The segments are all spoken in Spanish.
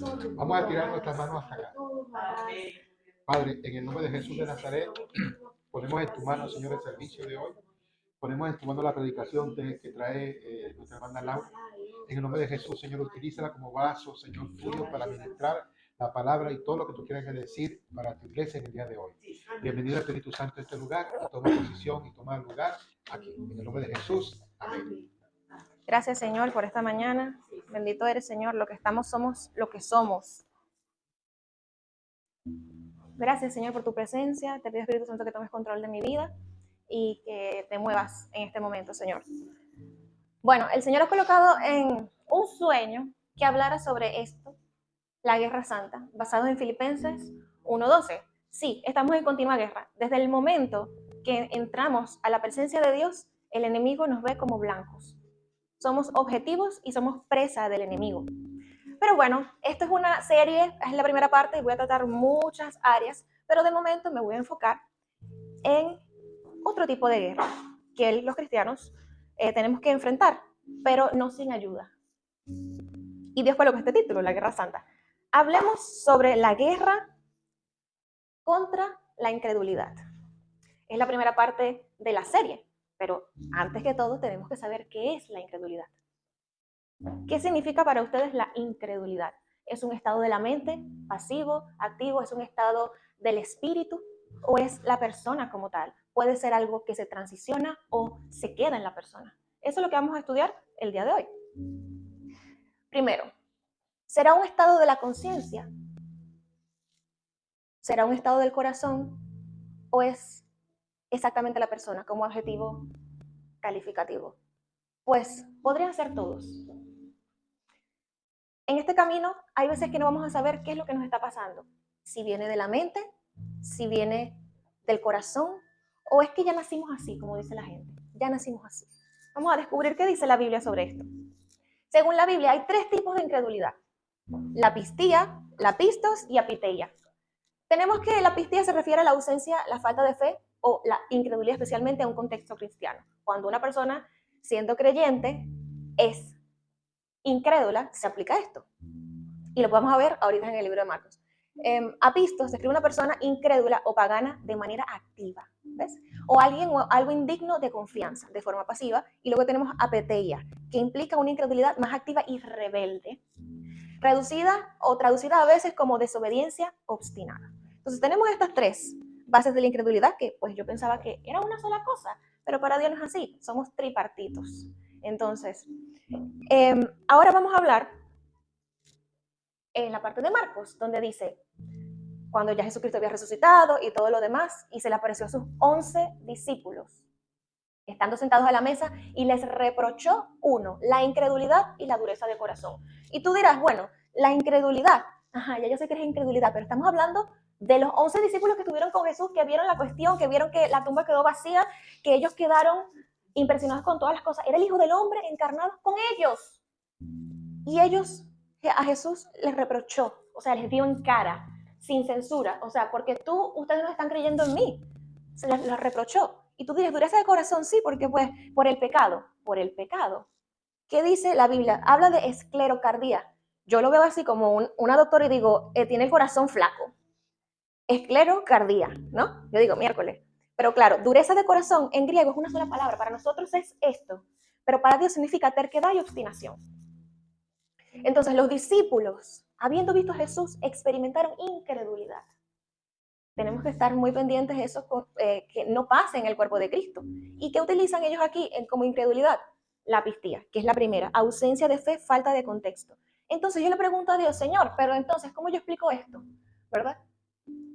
Vamos a tirar nuestras manos hasta acá. Padre, en el nombre de Jesús de Nazaret, ponemos en tu mano, Señor, el servicio de hoy. Ponemos en tu mano la predicación que trae nuestra hermana Laura. En el nombre de Jesús, Señor, utilízala como vaso, Señor, tuyo para ministrar la palabra y todo lo que tú quieras decir para tu iglesia en el día de hoy. Bienvenido Espíritu Santo a este lugar y toma posición y toma lugar aquí. En el nombre de Jesús. Amén. Gracias, Señor, por esta mañana. Bendito eres, Señor, lo que estamos somos lo que somos. Gracias, Señor, por tu presencia. Te pido, Espíritu Santo, que tomes control de mi vida y que te muevas en este momento, Señor. Bueno, el Señor ha colocado en un sueño que hablara sobre esto, la guerra santa, basado en Filipenses 1:12. Sí, estamos en continua guerra. Desde el momento que entramos a la presencia de Dios, el enemigo nos ve como blancos. Somos objetivos y somos presa del enemigo. Pero bueno, esto es una serie, es la primera parte y voy a tratar muchas áreas, pero de momento me voy a enfocar en otro tipo de guerra que los cristianos tenemos que enfrentar, pero no sin ayuda. Y Dios colocó este título, la Guerra Santa. Hablemos sobre la guerra contra la incredulidad. Es la primera parte de la serie, pero antes que todo tenemos que saber qué es la incredulidad. ¿Qué significa para ustedes la incredulidad? ¿Es un estado de la mente, pasivo, activo? ¿Es un estado del espíritu? ¿O es la persona como tal? Puede ser algo que se transiciona o se queda en la persona. Eso es lo que vamos a estudiar el día de hoy. Primero, ¿será un estado de la conciencia? ¿Será un estado del corazón? ¿O es exactamente la persona como adjetivo calificativo? Pues podrían ser todos. En este camino hay veces que no vamos a saber qué es lo que nos está pasando. Si viene de la mente, si viene del corazón, o es que ya nacimos así, como dice la gente. Ya nacimos así. Vamos a descubrir qué dice la Biblia sobre esto. Según la Biblia hay 3 tipos de incredulidad. La pistía, la pistos y apiteia. Tenemos que la pistía se refiere a la ausencia, la falta de fe o la incredulidad especialmente en un contexto cristiano. Cuando una persona, siendo creyente, es incrédula, se aplica esto. Y lo vamos a ver ahorita en el libro de Marcos. Apistos describe una persona incrédula o pagana de manera activa, ¿ves? O alguien o algo indigno de confianza, de forma pasiva. Y luego tenemos apeteia, que implica una incredulidad más activa y rebelde, reducida o traducida a veces como desobediencia obstinada. Entonces tenemos estas 3 bases de la incredulidad que pues yo pensaba que era una sola cosa, pero para Dios no es así, somos tripartitos. Entonces, ahora vamos a hablar en la parte de Marcos, donde dice, cuando ya Jesucristo había resucitado y todo lo demás, y se le apareció a sus 11 discípulos, estando sentados a la mesa, y les reprochó la incredulidad y la dureza de corazón. Y tú dirás, bueno, la incredulidad, ya yo sé que es incredulidad, pero estamos hablando de los 11 discípulos que estuvieron con Jesús, que vieron la cuestión, que vieron que la tumba quedó vacía, que ellos quedaron impresionados con todas las cosas. Era el Hijo del Hombre encarnado con ellos. Y ellos, a Jesús les reprochó, o sea, les dio en cara, sin censura, o sea, porque ustedes no están creyendo en mí. Se les reprochó. Y tú dices, dureza de corazón, sí, porque pues por el pecado. ¿Qué dice la Biblia? Habla de esclerocardía. Yo lo veo así como una doctora y digo, tiene el corazón flaco. Esclerocardía, ¿no? Yo digo, miércoles. Pero claro, dureza de corazón en griego es una sola palabra. Para nosotros es esto. Pero para Dios significa terquedad y obstinación. Entonces los discípulos, habiendo visto a Jesús, experimentaron incredulidad. Tenemos que estar muy pendientes de eso, que no pase en el cuerpo de Cristo. ¿Y qué utilizan ellos aquí como incredulidad? La apistía, que es la primera, ausencia de fe, falta de contexto. Entonces yo le pregunto a Dios, Señor, pero entonces, ¿cómo yo explico esto? ¿Verdad?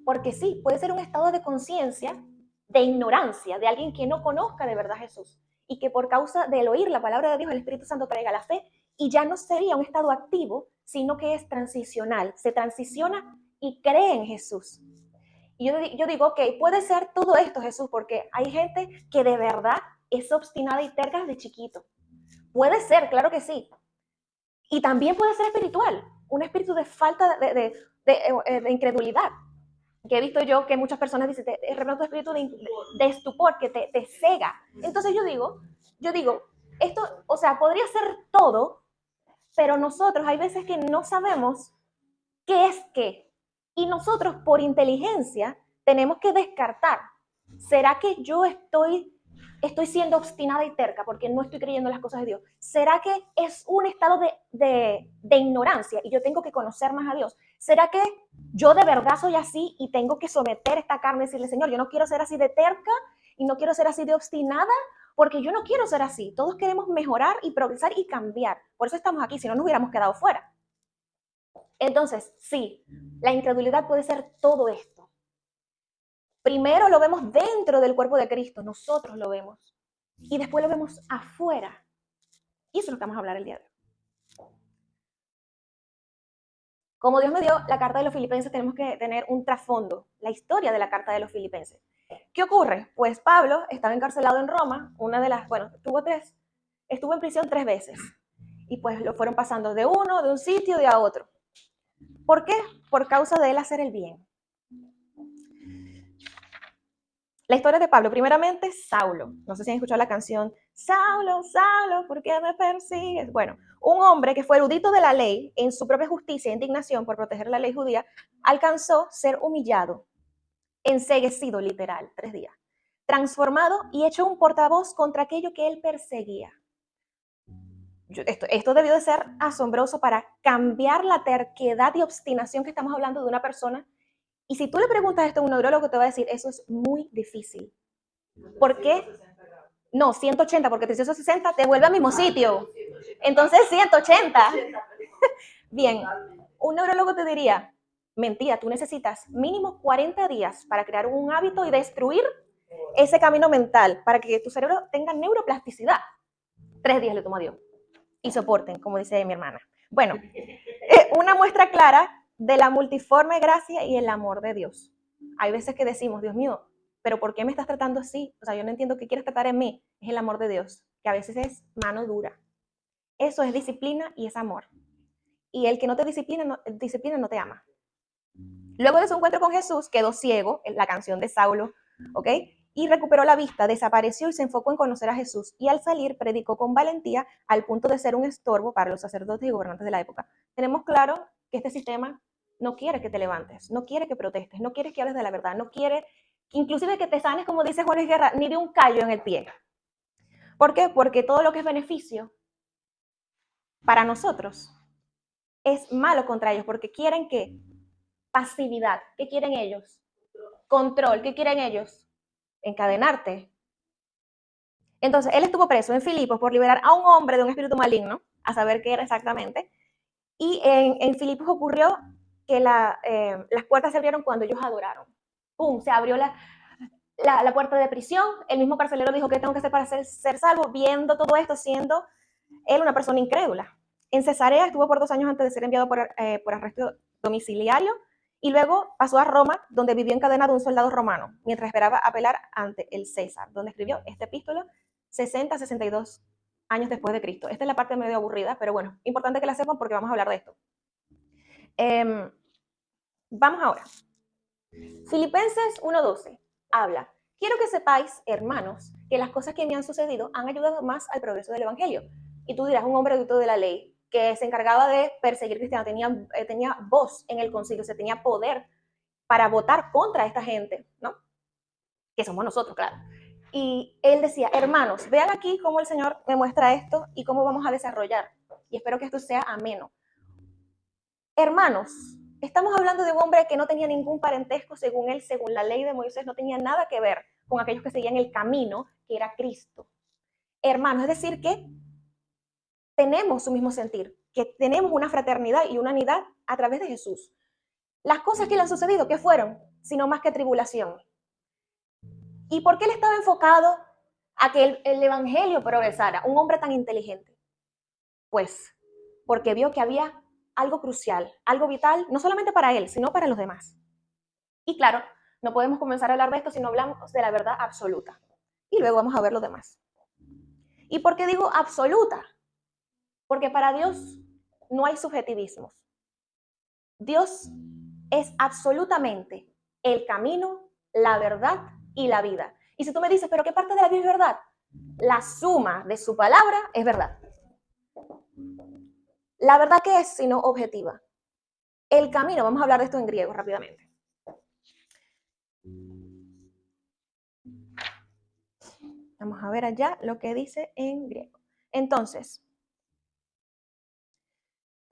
Porque sí, puede ser un estado de conciencia, de ignorancia, de alguien que no conozca de verdad a Jesús y que por causa del oír la palabra de Dios, el Espíritu Santo traiga la fe y ya no sería un estado activo, sino que es transicional. Se transiciona y cree en Jesús. Y yo digo, ok, puede ser todo esto, Jesús, porque hay gente que de verdad es obstinada y terca desde chiquito. Puede ser, claro que sí. Y también puede ser espiritual, un espíritu de falta de incredulidad. Que he visto yo que muchas personas dicen, de repente un espíritu de estupor que te cega. Entonces yo digo, esto, o sea, podría ser todo, pero nosotros hay veces que no sabemos ¿qué es qué? Y nosotros por inteligencia tenemos que descartar. ¿Será que yo estoy siendo obstinada y terca porque no estoy creyendo en las cosas de Dios? ¿Será que es un estado de ignorancia y yo tengo que conocer más a Dios? ¿Será que yo de verdad soy así y tengo que someter esta carne y decirle, Señor, yo no quiero ser así de terca y no quiero ser así de obstinada? Porque yo no quiero ser así. Todos queremos mejorar y progresar y cambiar. Por eso estamos aquí, si no nos hubiéramos quedado fuera. Entonces, sí, la incredulidad puede ser todo esto. Primero lo vemos dentro del cuerpo de Cristo, nosotros lo vemos. Y después lo vemos afuera. Y eso es lo que vamos a hablar el día de hoy. Como Dios me dio la carta de los Filipenses, tenemos que tener un trasfondo, la historia de la carta de los Filipenses. ¿Qué ocurre? Pues Pablo estaba encarcelado en Roma, estuvo en prisión 3 veces. Y pues lo fueron pasando de un sitio a otro. ¿Por qué? Por causa de él hacer el bien. La historia de Pablo, primeramente, Saulo. No sé si han escuchado la canción, Saulo, Saulo, ¿por qué me persigues? Bueno, un hombre que fue erudito de la ley, en su propia justicia e indignación por proteger la ley judía, alcanzó ser humillado, enceguecido literal, 3 días, transformado y hecho un portavoz contra aquello que él perseguía. Esto debió de ser asombroso para cambiar la terquedad y obstinación que estamos hablando de una persona. Y si tú le preguntas esto a un neurólogo, te va a decir, eso es muy difícil. ¿Por qué? No, 180, porque 360 te vuelve al mismo sitio. Entonces, 180. Bien, un neurólogo te diría, mentira, tú necesitas mínimo 40 días para crear un hábito y destruir ese camino mental, para que tu cerebro tenga neuroplasticidad. 3 días le tomó a Dios. Y soporten, como dice mi hermana. Bueno, una muestra clara de la multiforme gracia y el amor de Dios. Hay veces que decimos, Dios mío, ¿pero por qué me estás tratando así? O sea, yo no entiendo qué quieres tratar en mí. Es el amor de Dios, que a veces es mano dura. Eso es disciplina y es amor. Y el que no te disciplina no te ama. Luego de su encuentro con Jesús, quedó ciego, en la canción de Saulo, ¿ok? Y recuperó la vista, desapareció y se enfocó en conocer a Jesús. Y al salir, predicó con valentía al punto de ser un estorbo para los sacerdotes y gobernantes de la época. Tenemos claro que este sistema no quiere que te levantes, no quiere que protestes, no quiere que hables de la verdad, no quiere inclusive que te sanes, como dice Juan Luis Guerra, ni de un callo en el pie. ¿Por qué? Porque todo lo que es beneficio para nosotros es malo contra ellos, porque quieren que pasividad. ¿Qué quieren ellos? Control. ¿Qué quieren ellos? Encadenarte. Entonces, él estuvo preso en Filipos por liberar a un hombre de un espíritu maligno, a saber qué era exactamente. Y en Filipos ocurrió que las puertas se abrieron cuando ellos adoraron. ¡Pum! Se abrió la puerta de prisión. El mismo carcelero dijo, ¿qué tengo que hacer para ser salvo? Viendo todo esto, siendo él una persona incrédula. En Cesarea estuvo por 2 años antes de ser enviado por arresto domiciliario. Y luego pasó a Roma, donde vivió encadenado un soldado romano, mientras esperaba apelar ante el César, donde escribió este epístola 62 años después de Cristo. Esta es la parte medio aburrida, pero bueno, importante que la sepan porque vamos a hablar de esto. Vamos ahora. Filipenses 1:12 habla, quiero que sepáis, hermanos, que las cosas que me han sucedido han ayudado más al progreso del evangelio. Y tú dirás, un hombre adulto de la ley que se encargaba de perseguir cristianos, tenía voz en el concilio, se tenía poder para votar contra esta gente, ¿no? Que somos nosotros, claro. Y él decía, hermanos, vean aquí cómo el Señor me muestra esto y cómo vamos a desarrollar. Y espero que esto sea ameno. Hermanos, estamos hablando de un hombre que no tenía ningún parentesco según él, según la ley de Moisés, no tenía nada que ver con aquellos que seguían el camino que era Cristo. Hermanos, es decir que tenemos su mismo sentir, que tenemos una fraternidad y una unidad a través de Jesús. Las cosas que le han sucedido, ¿qué fueron? Sino más que tribulación. ¿Y por qué él estaba enfocado a que el evangelio progresara? Un hombre tan inteligente. Pues porque vio que había algo crucial, algo vital, no solamente para él, sino para los demás. Y claro, no podemos comenzar a hablar de esto si no hablamos de la verdad absoluta. Y luego vamos a ver lo demás. ¿Y por qué digo absoluta? Porque para Dios no hay subjetivismos. Dios es absolutamente el camino, la verdad y la vida. Y si tú me dices, ¿pero qué parte de la Biblia es verdad? La suma de su palabra es verdad. La verdad, ¿qué es sino objetiva? El camino, vamos a hablar de esto en griego rápidamente. Vamos a ver allá lo que dice en griego. Entonces,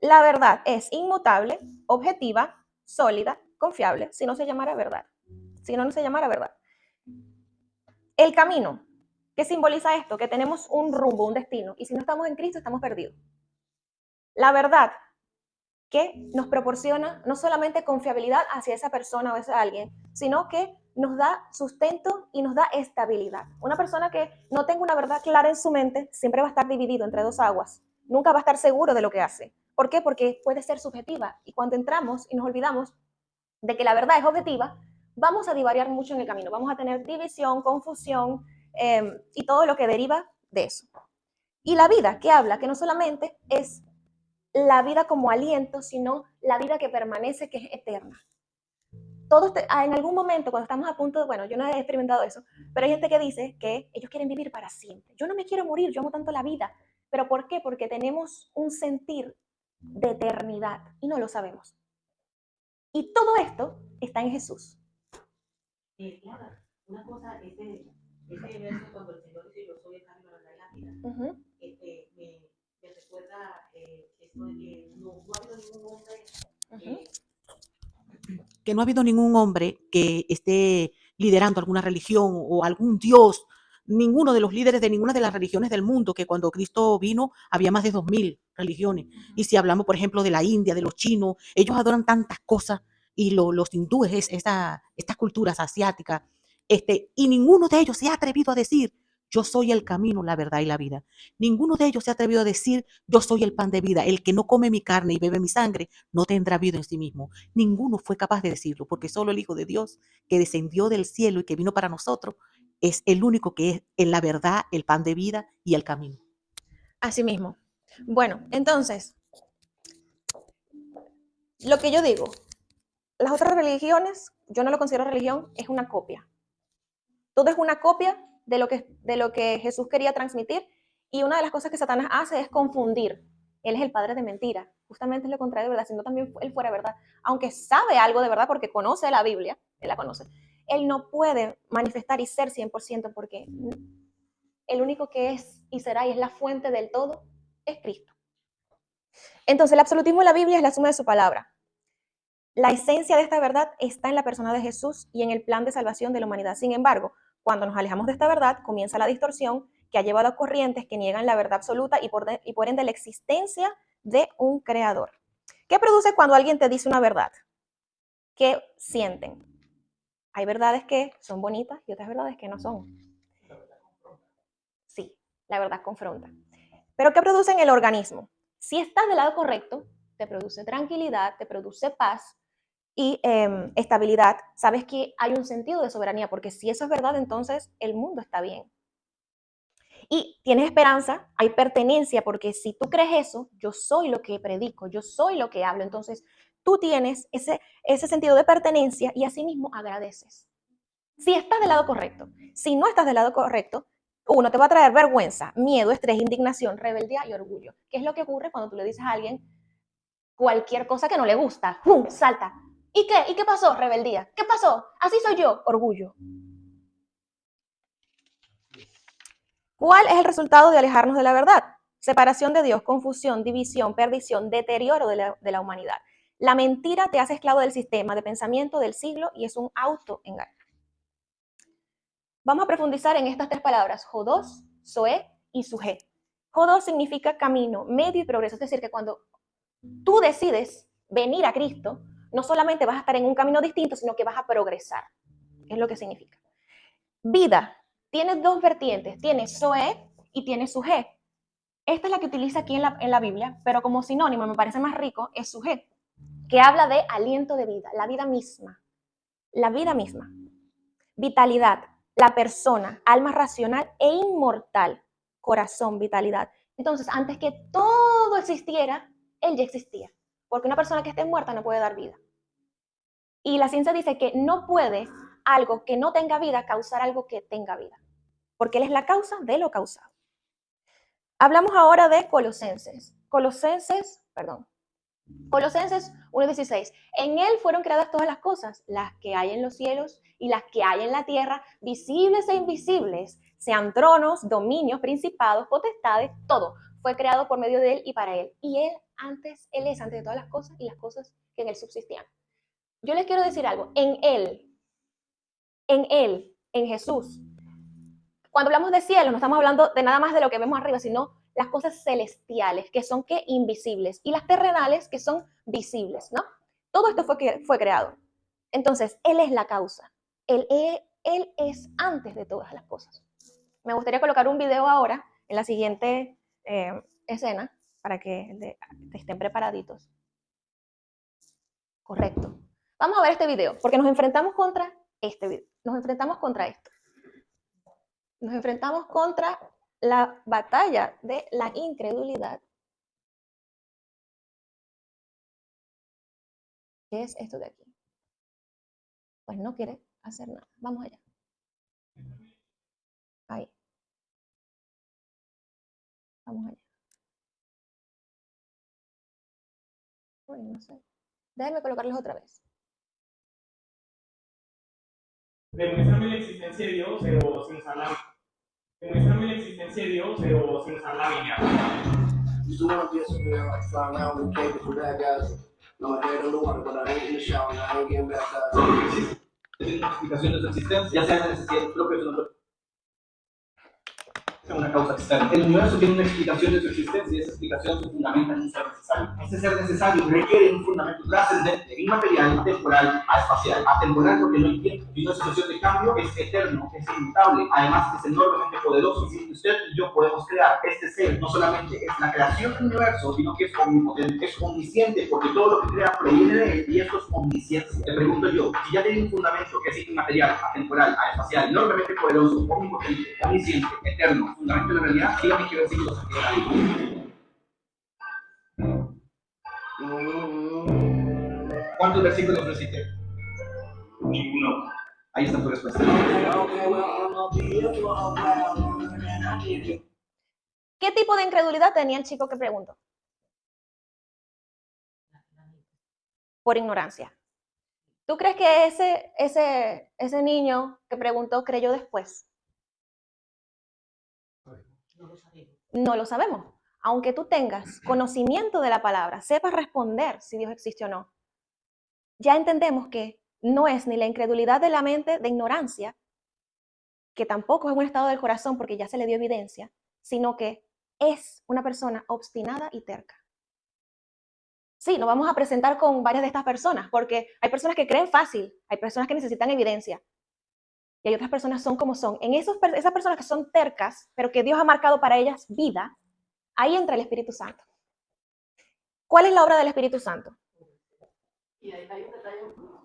la verdad es inmutable, objetiva, sólida, confiable, si no se llamara verdad. Si no, no se llamara verdad. El camino, ¿qué simboliza esto? Que tenemos un rumbo, un destino, y si no estamos en Cristo, estamos perdidos. La verdad, que nos proporciona no solamente confiabilidad hacia esa persona o hacia alguien, sino que nos da sustento y nos da estabilidad. Una persona que no tenga una verdad clara en su mente siempre va a estar dividido entre dos aguas. Nunca va a estar seguro de lo que hace. ¿Por qué? Porque puede ser subjetiva. Y cuando entramos y nos olvidamos de que la verdad es objetiva, vamos a divariar mucho en el camino. Vamos a tener división, confusión y todo lo que deriva de eso. Y la vida que habla, que no solamente es la vida como aliento, sino la vida que permanece, que es eterna. Todos en algún momento, cuando estamos a punto de, bueno, yo no he experimentado eso, pero hay gente que dice que ellos quieren vivir para siempre. Yo no me quiero morir, yo amo tanto la vida. ¿Pero por qué? Porque tenemos un sentir de eternidad y no lo sabemos. Y todo esto está en Jesús. Claro, una cosa, ese verso cuando el Señor dice yo soy el camino, la verdad y la vida, me recuerda esto de que no ha habido ningún hombre que no ha habido ningún hombre que esté liderando alguna religión o algún dios, ninguno de los líderes de ninguna de las religiones del mundo, que cuando Cristo vino había más de 2000 religiones. Y si hablamos, por ejemplo, de la India, de los chinos, ellos adoran tantas cosas, y los hindúes, estas culturas asiáticas, y ninguno de ellos se ha atrevido a decir, yo soy el camino, la verdad y la vida. Ninguno de ellos se ha atrevido a decir, yo soy el pan de vida. El que no come mi carne y bebe mi sangre no tendrá vida en sí mismo. Ninguno fue capaz de decirlo, porque solo el Hijo de Dios, que descendió del cielo y que vino para nosotros, es el único que es en la verdad, el pan de vida y el camino. Así mismo. Bueno, entonces, lo que yo digo, las otras religiones, yo no lo considero religión, es una copia. Todo es una copia de lo que Jesús quería transmitir, y una de las cosas que Satanás hace es confundir. Él es el padre de mentira. Justamente es lo contrario de verdad, si no también él fuera verdad. Aunque sabe algo de verdad porque conoce la Biblia, él la conoce, él no puede manifestar y ser 100% porque el único que es y será y es la fuente del todo es Cristo. Entonces, el absolutismo de la Biblia es la suma de su palabra. La esencia de esta verdad está en la persona de Jesús y en el plan de salvación de la humanidad. Sin embargo, cuando nos alejamos de esta verdad, comienza la distorsión que ha llevado a corrientes que niegan la verdad absoluta y por ende la existencia de un creador. ¿Qué produce cuando alguien te dice una verdad? ¿Qué sienten? Hay verdades que son bonitas y otras verdades que no son. Sí, la verdad confronta. ¿Pero qué produce en el organismo? Si estás del lado correcto, te produce tranquilidad, te produce paz y estabilidad. Sabes que hay un sentido de soberanía, porque si eso es verdad, entonces el mundo está bien. Y tienes esperanza, hay pertenencia, porque si tú crees eso, yo soy lo que predico, yo soy lo que hablo. Entonces tú tienes ese sentido de pertenencia y asimismo agradeces. Si estás del lado correcto. Si no estás del lado correcto, uno te va a traer vergüenza, miedo, estrés, indignación, rebeldía y orgullo. ¿Qué es lo que ocurre cuando tú le dices a alguien cualquier cosa que no le gusta? ¡Pum! Salta. ¿Y qué? ¿Y qué pasó? Rebeldía. ¿Qué pasó? Así soy yo. Orgullo. ¿Cuál es el resultado de alejarnos de la verdad? Separación de Dios, confusión, división, perdición, deterioro de la humanidad. La mentira te hace esclavo del sistema de pensamiento del siglo y es un autoengaño. Vamos a profundizar en estas tres palabras, Jodos, Zoé y Sujé. Jodos significa camino, medio y progreso. Es decir, que cuando tú decides venir a Cristo, no solamente vas a estar en un camino distinto, sino que vas a progresar. Es lo que significa. Vida tiene dos vertientes, tiene Zoé y tiene Sujé. Esta es la que utiliza aquí en la Biblia, pero como sinónimo, me parece más rico, es Sujé, que habla de aliento de vida, la vida misma. La vida misma. Vitalidad, la persona, alma racional e inmortal, corazón, vitalidad. Entonces, antes que todo existiera, él ya existía, porque una persona que esté muerta no puede dar vida. Y la ciencia dice que no puede algo que no tenga vida causar algo que tenga vida, porque él es la causa de lo causado. Hablamos ahora de Colosenses. Colosenses 1:16. En él fueron creadas todas las cosas, las que hay en los cielos y las que hay en la tierra, visibles e invisibles, sean tronos, dominios, principados, potestades, todo fue creado por medio de él y para él. Y él es antes de todas las cosas y las cosas que en él subsistían. Yo les quiero decir algo, en Jesús. Cuando hablamos de cielo, no estamos hablando de nada más de lo que vemos arriba, sino las cosas celestiales, que son ¿qué? Invisibles, y las terrenales, que son visibles, ¿no? Todo esto fue creado. Entonces, Él es la causa. Él es antes de todas las cosas. Me gustaría colocar un video ahora, en la siguiente escena, para que estén preparaditos. Correcto. Vamos a ver este video, porque nos enfrentamos contra este video. Nos enfrentamos contra esto. Nos enfrentamos contra la batalla de la incredulidad. ¿Qué es esto de aquí? Pues no quiere hacer nada. Vamos allá. Ahí. Vamos allá. Uy, no sé. Déjenme colocarlos otra vez. Demuéstrame la existencia de Dios, pero sin usar la Demuéstrame la existencia de Dios, pero sin usar la Biblia. Used to want to be a superhero, like flying around with cape for bad guys. No, I head underwater, but I ain't in the shower, and I ain't getting baptized. Tiene una explicación de su existencia, ya sea necesidades propias o no. Una causa externa. El universo tiene una explicación de su existencia y esa explicación se fundamenta en un ser necesario. Ese ser necesario requiere un fundamento trascendente, inmaterial, temporal, espacial. Atemporal porque no hay tiempo. Y una situación de cambio es eterno, es inmutable. Además es enormemente poderoso. Si usted y yo podemos crear este ser, no solamente es la creación del universo, sino que es omnipotente, es omnisciente, porque todo lo que crea proviene de él y esto es omnisciencia. Te pregunto yo, si ya tiene un fundamento que es inmaterial, atemporal, espacial, enormemente poderoso, omnipotente, omnisciente, eterno, fundamento de la realidad, dígame qué versículos se quedan ahí. ¿Cuántos versículos recité? Ninguno. Ahí está tu respuesta. ¿Qué tipo de incredulidad tenía el chico que preguntó? Por ignorancia. ¿Tú crees que ese niño que preguntó creyó después? No lo sabemos. No lo sabemos. Aunque tú tengas conocimiento de la palabra, sepas responder si Dios existe o no, ya entendemos que no es ni la incredulidad de la mente de ignorancia, que tampoco es un estado del corazón porque ya se le dio evidencia, sino que es una persona obstinada y terca. Sí, nos vamos a presentar con varias de estas personas, porque hay personas que creen fácil, hay personas que necesitan evidencia, y hay otras personas son como son. En esas personas que son tercas, pero que Dios ha marcado para ellas vida, ahí entra el Espíritu Santo. ¿Cuál es la obra del Espíritu Santo? Y hay un detalle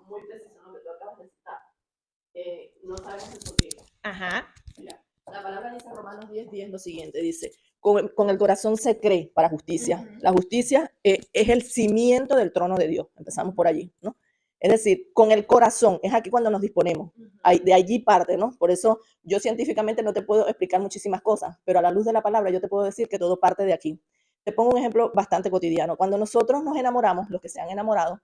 muy preciso en lo que tú acabas de citar. No sabemos el porqué. Ajá. Mira, la palabra dice en Romanos 10:10 lo siguiente, dice, con el corazón se cree para justicia. La justicia es el cimiento del trono de Dios. Empezamos por allí, ¿no? Es decir, con el corazón, es aquí cuando nos disponemos. De allí parte, ¿no? Por eso yo científicamente no te puedo explicar muchísimas cosas, pero a la luz de la palabra yo te puedo decir que todo parte de aquí. Te pongo un ejemplo bastante cotidiano. Cuando nosotros nos enamoramos, los que se han enamorado,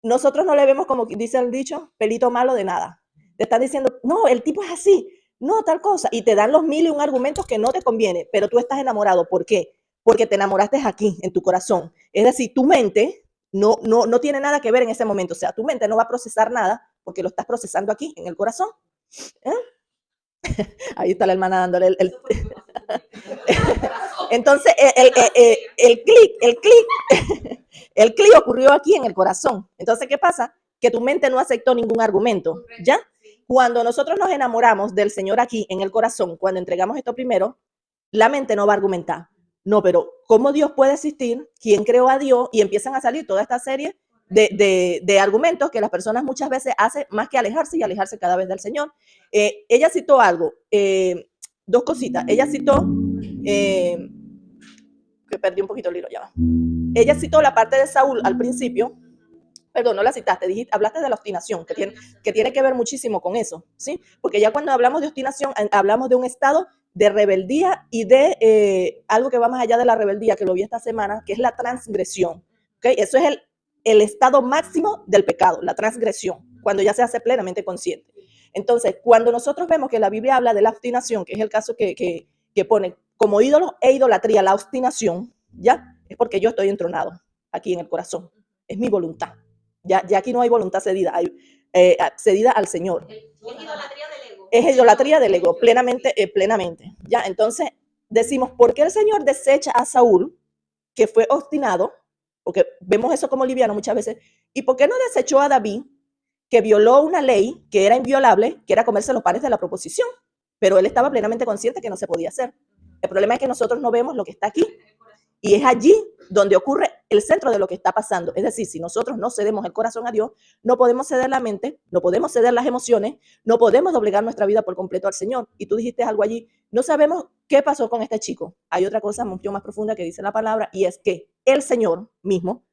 nosotros no le vemos, como dice el dicho, pelito malo de nada. Te están diciendo, no, el tipo es así, no, tal cosa, y te dan los 1001 argumentos que no te conviene, pero tú estás enamorado. ¿Por qué? Porque te enamoraste aquí, en tu corazón. Es decir, tu mente no tiene nada que ver en ese momento. O sea, tu mente no va a procesar nada porque lo estás procesando aquí, en el corazón. Ahí está la hermana dándole el... Entonces, el clic ocurrió aquí en el corazón. Entonces, ¿qué pasa? Que tu mente no aceptó ningún argumento, ¿ya? Cuando nosotros nos enamoramos del Señor aquí en el corazón, cuando entregamos esto primero, la mente no va a argumentar. No, pero ¿cómo Dios puede existir? ¿Quién creó a Dios? Y empiezan a salir toda esta serie de argumentos que las personas muchas veces hacen más que alejarse y alejarse cada vez del Señor. Ella citó algo, dos cositas. Ella citó, que perdí un poquito el hilo, ya va. Ella citó la parte de Saúl al principio. Perdón, no la citaste, hablaste de la obstinación, que tiene que ver muchísimo con eso, ¿sí? Porque ya cuando hablamos de obstinación, hablamos de un estado de rebeldía y de algo que va más allá de la rebeldía, que lo vi esta semana, que es la transgresión. ¿ok? Eso es el estado máximo del pecado, la transgresión, cuando ya se hace plenamente consciente. Entonces, cuando nosotros vemos que la Biblia habla de la obstinación, que es el caso que pone como ídolo e idolatría la obstinación, ¿ya? Es porque yo estoy entronado aquí en el corazón. Es mi voluntad. Ya aquí no hay voluntad cedida, hay cedida al Señor. Es idolatría del ego. Es idolatría del ego, plenamente. ¿Ya? Entonces, decimos, ¿por qué el Señor desecha a Saúl, que fue obstinado? Porque vemos eso como liviano muchas veces. ¿Y por qué no desechó a David, que violó una ley que era inviolable, que era comerse los panes de la proposición? Pero él estaba plenamente consciente que no se podía hacer. El problema es que nosotros no vemos lo que está aquí. Y es allí donde ocurre el centro de lo que está pasando. Es decir, si nosotros no cedemos el corazón a Dios, no podemos ceder la mente, no podemos ceder las emociones, no podemos doblegar nuestra vida por completo al Señor. Y tú dijiste algo allí, no sabemos qué pasó con este chico. Hay otra cosa mucho más profunda que dice la palabra, y es que el Señor mismo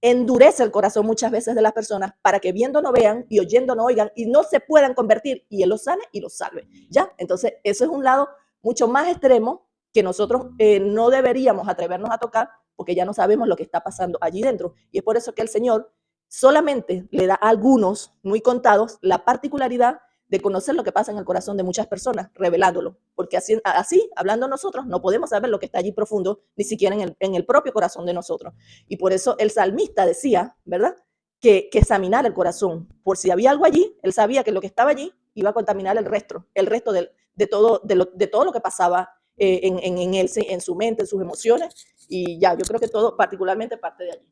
endurece el corazón muchas veces de las personas para que viendo no vean y oyendo no oigan y no se puedan convertir, y Él los sane y los salve. ¿Ya? Entonces, eso es un lado mucho más extremo que nosotros no deberíamos atrevernos a tocar, porque ya no sabemos lo que está pasando allí dentro. Y es por eso que el Señor solamente le da a algunos, muy contados, la particularidad de conocer lo que pasa en el corazón de muchas personas, revelándolo. Porque así hablando nosotros, no podemos saber lo que está allí profundo, ni siquiera en el propio corazón de nosotros. Y por eso el salmista decía, ¿verdad?, que examinar el corazón. Por si había algo allí, él sabía que lo que estaba allí iba a contaminar el resto de todo lo que pasaba en él, en su mente, en sus emociones, y ya, yo creo que todo particularmente parte de allí.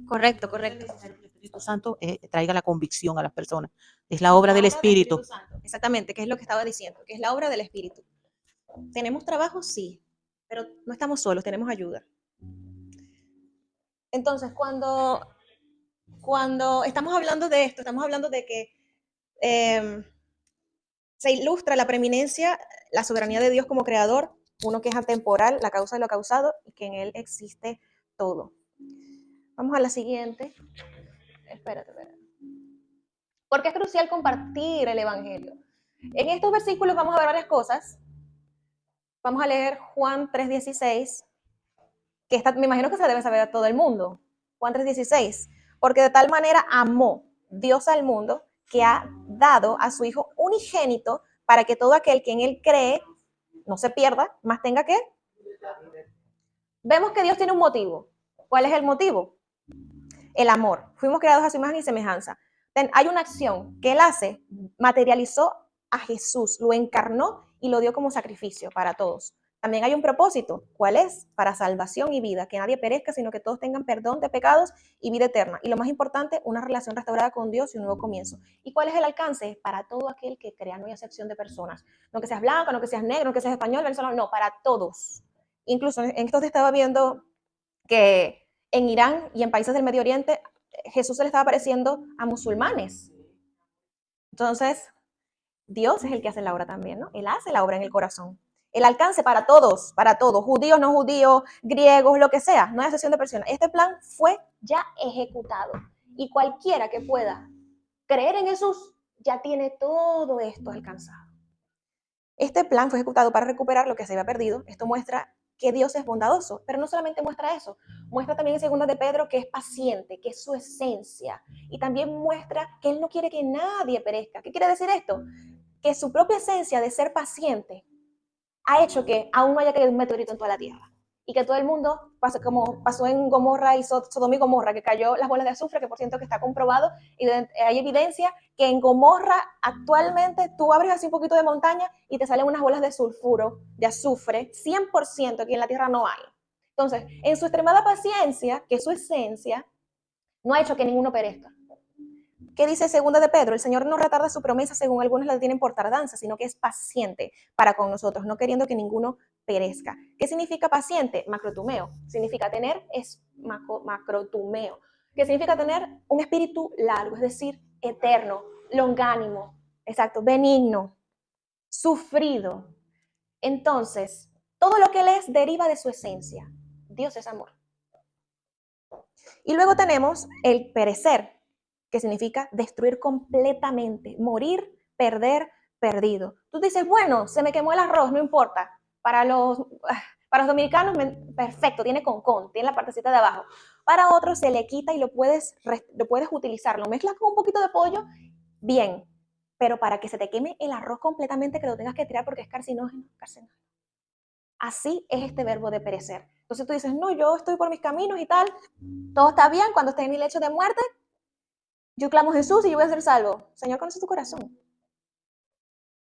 Correcto. El Espíritu Santo traiga la convicción a las personas. Es la obra del Espíritu. Exactamente, que es lo que estaba diciendo, que es la obra del Espíritu. ¿Tenemos trabajo? Sí, pero no estamos solos, tenemos ayuda. Entonces, cuando estamos hablando de esto, estamos hablando de que se ilustra la preeminencia, la soberanía de Dios como creador, uno que es atemporal, la causa de lo causado, y que en él existe todo. Vamos a la siguiente. Espérate. Porque es crucial compartir el Evangelio. En estos versículos vamos a ver varias cosas. Vamos a leer Juan 3:16, que me imagino que se debe saber a todo el mundo. Juan 3:16, porque de tal manera amó Dios al mundo que ha dado a su Hijo unigénito para que todo aquel que en él cree no se pierda, más tenga que. Vemos que Dios tiene un motivo. ¿Cuál es el motivo? El amor. Fuimos creados a su imagen y semejanza. Hay una acción que él hace, materializó a Jesús, lo encarnó y lo dio como sacrificio para todos. También hay un propósito. ¿Cuál es? Para salvación y vida, que nadie perezca, sino que todos tengan perdón de pecados y vida eterna. Y lo más importante, una relación restaurada con Dios y un nuevo comienzo. ¿Y cuál es el alcance? Para todo aquel que crea, no hay excepción de personas. No que seas blanco, no que seas negro, no que seas español, venezolano, no, para todos. Incluso en esto te estaba viendo que en Irán y en países del Medio Oriente, Jesús se le estaba apareciendo a musulmanes. Entonces, Dios es el que hace la obra también, ¿no? Él hace la obra en el corazón. El alcance para todos, judíos, no judíos, griegos, lo que sea, no hay excepción de personas. Este plan fue ya ejecutado y cualquiera que pueda creer en Jesús ya tiene todo esto alcanzado. Este plan fue ejecutado para recuperar lo que se había perdido. Esto muestra que Dios es bondadoso, pero no solamente muestra eso, muestra también en 2 de Pedro que es paciente, que es su esencia, y también muestra que Él no quiere que nadie perezca. ¿Qué quiere decir esto? Que su propia esencia de ser paciente ha hecho que aún no haya caído un meteorito en toda la tierra, y que todo el mundo, como pasó en Gomorra y Sodoma y Gomorra, que cayó las bolas de azufre, que por cierto que está comprobado, y hay evidencia que en Gomorra actualmente tú abres así un poquito de montaña y te salen unas bolas de sulfuro, de azufre, 100% que en la tierra no hay. Entonces, en su extremada paciencia, que es su esencia, no ha hecho que ninguno perezca. ¿Qué dice 2 de Pedro? El Señor no retarda su promesa según algunos la tienen por tardanza, sino que es paciente para con nosotros, no queriendo que ninguno perezca. ¿Qué significa paciente? Macrotumeo. Significa tener, macrotumeo. ¿Qué significa tener? Un espíritu largo, es decir, eterno, longánimo, exacto, benigno, sufrido. Entonces, todo lo que Él es deriva de su esencia. Dios es amor. Y luego tenemos el perecer, que significa destruir completamente, morir, perder, perdido. Tú dices, bueno, se me quemó el arroz, no importa. Para los dominicanos, perfecto, tiene concón, tiene la partecita de abajo. Para otros se le quita y lo puedes utilizar. Lo mezclas con un poquito de pollo, bien. Pero para que se te queme el arroz completamente, que lo tengas que tirar porque es carcinógeno. Así es este verbo de perecer. Entonces tú dices, no, yo estoy por mis caminos y tal, todo está bien. Cuando esté en mi lecho de muerte, yo clamo a Jesús y yo voy a ser salvo. Señor conoce tu corazón.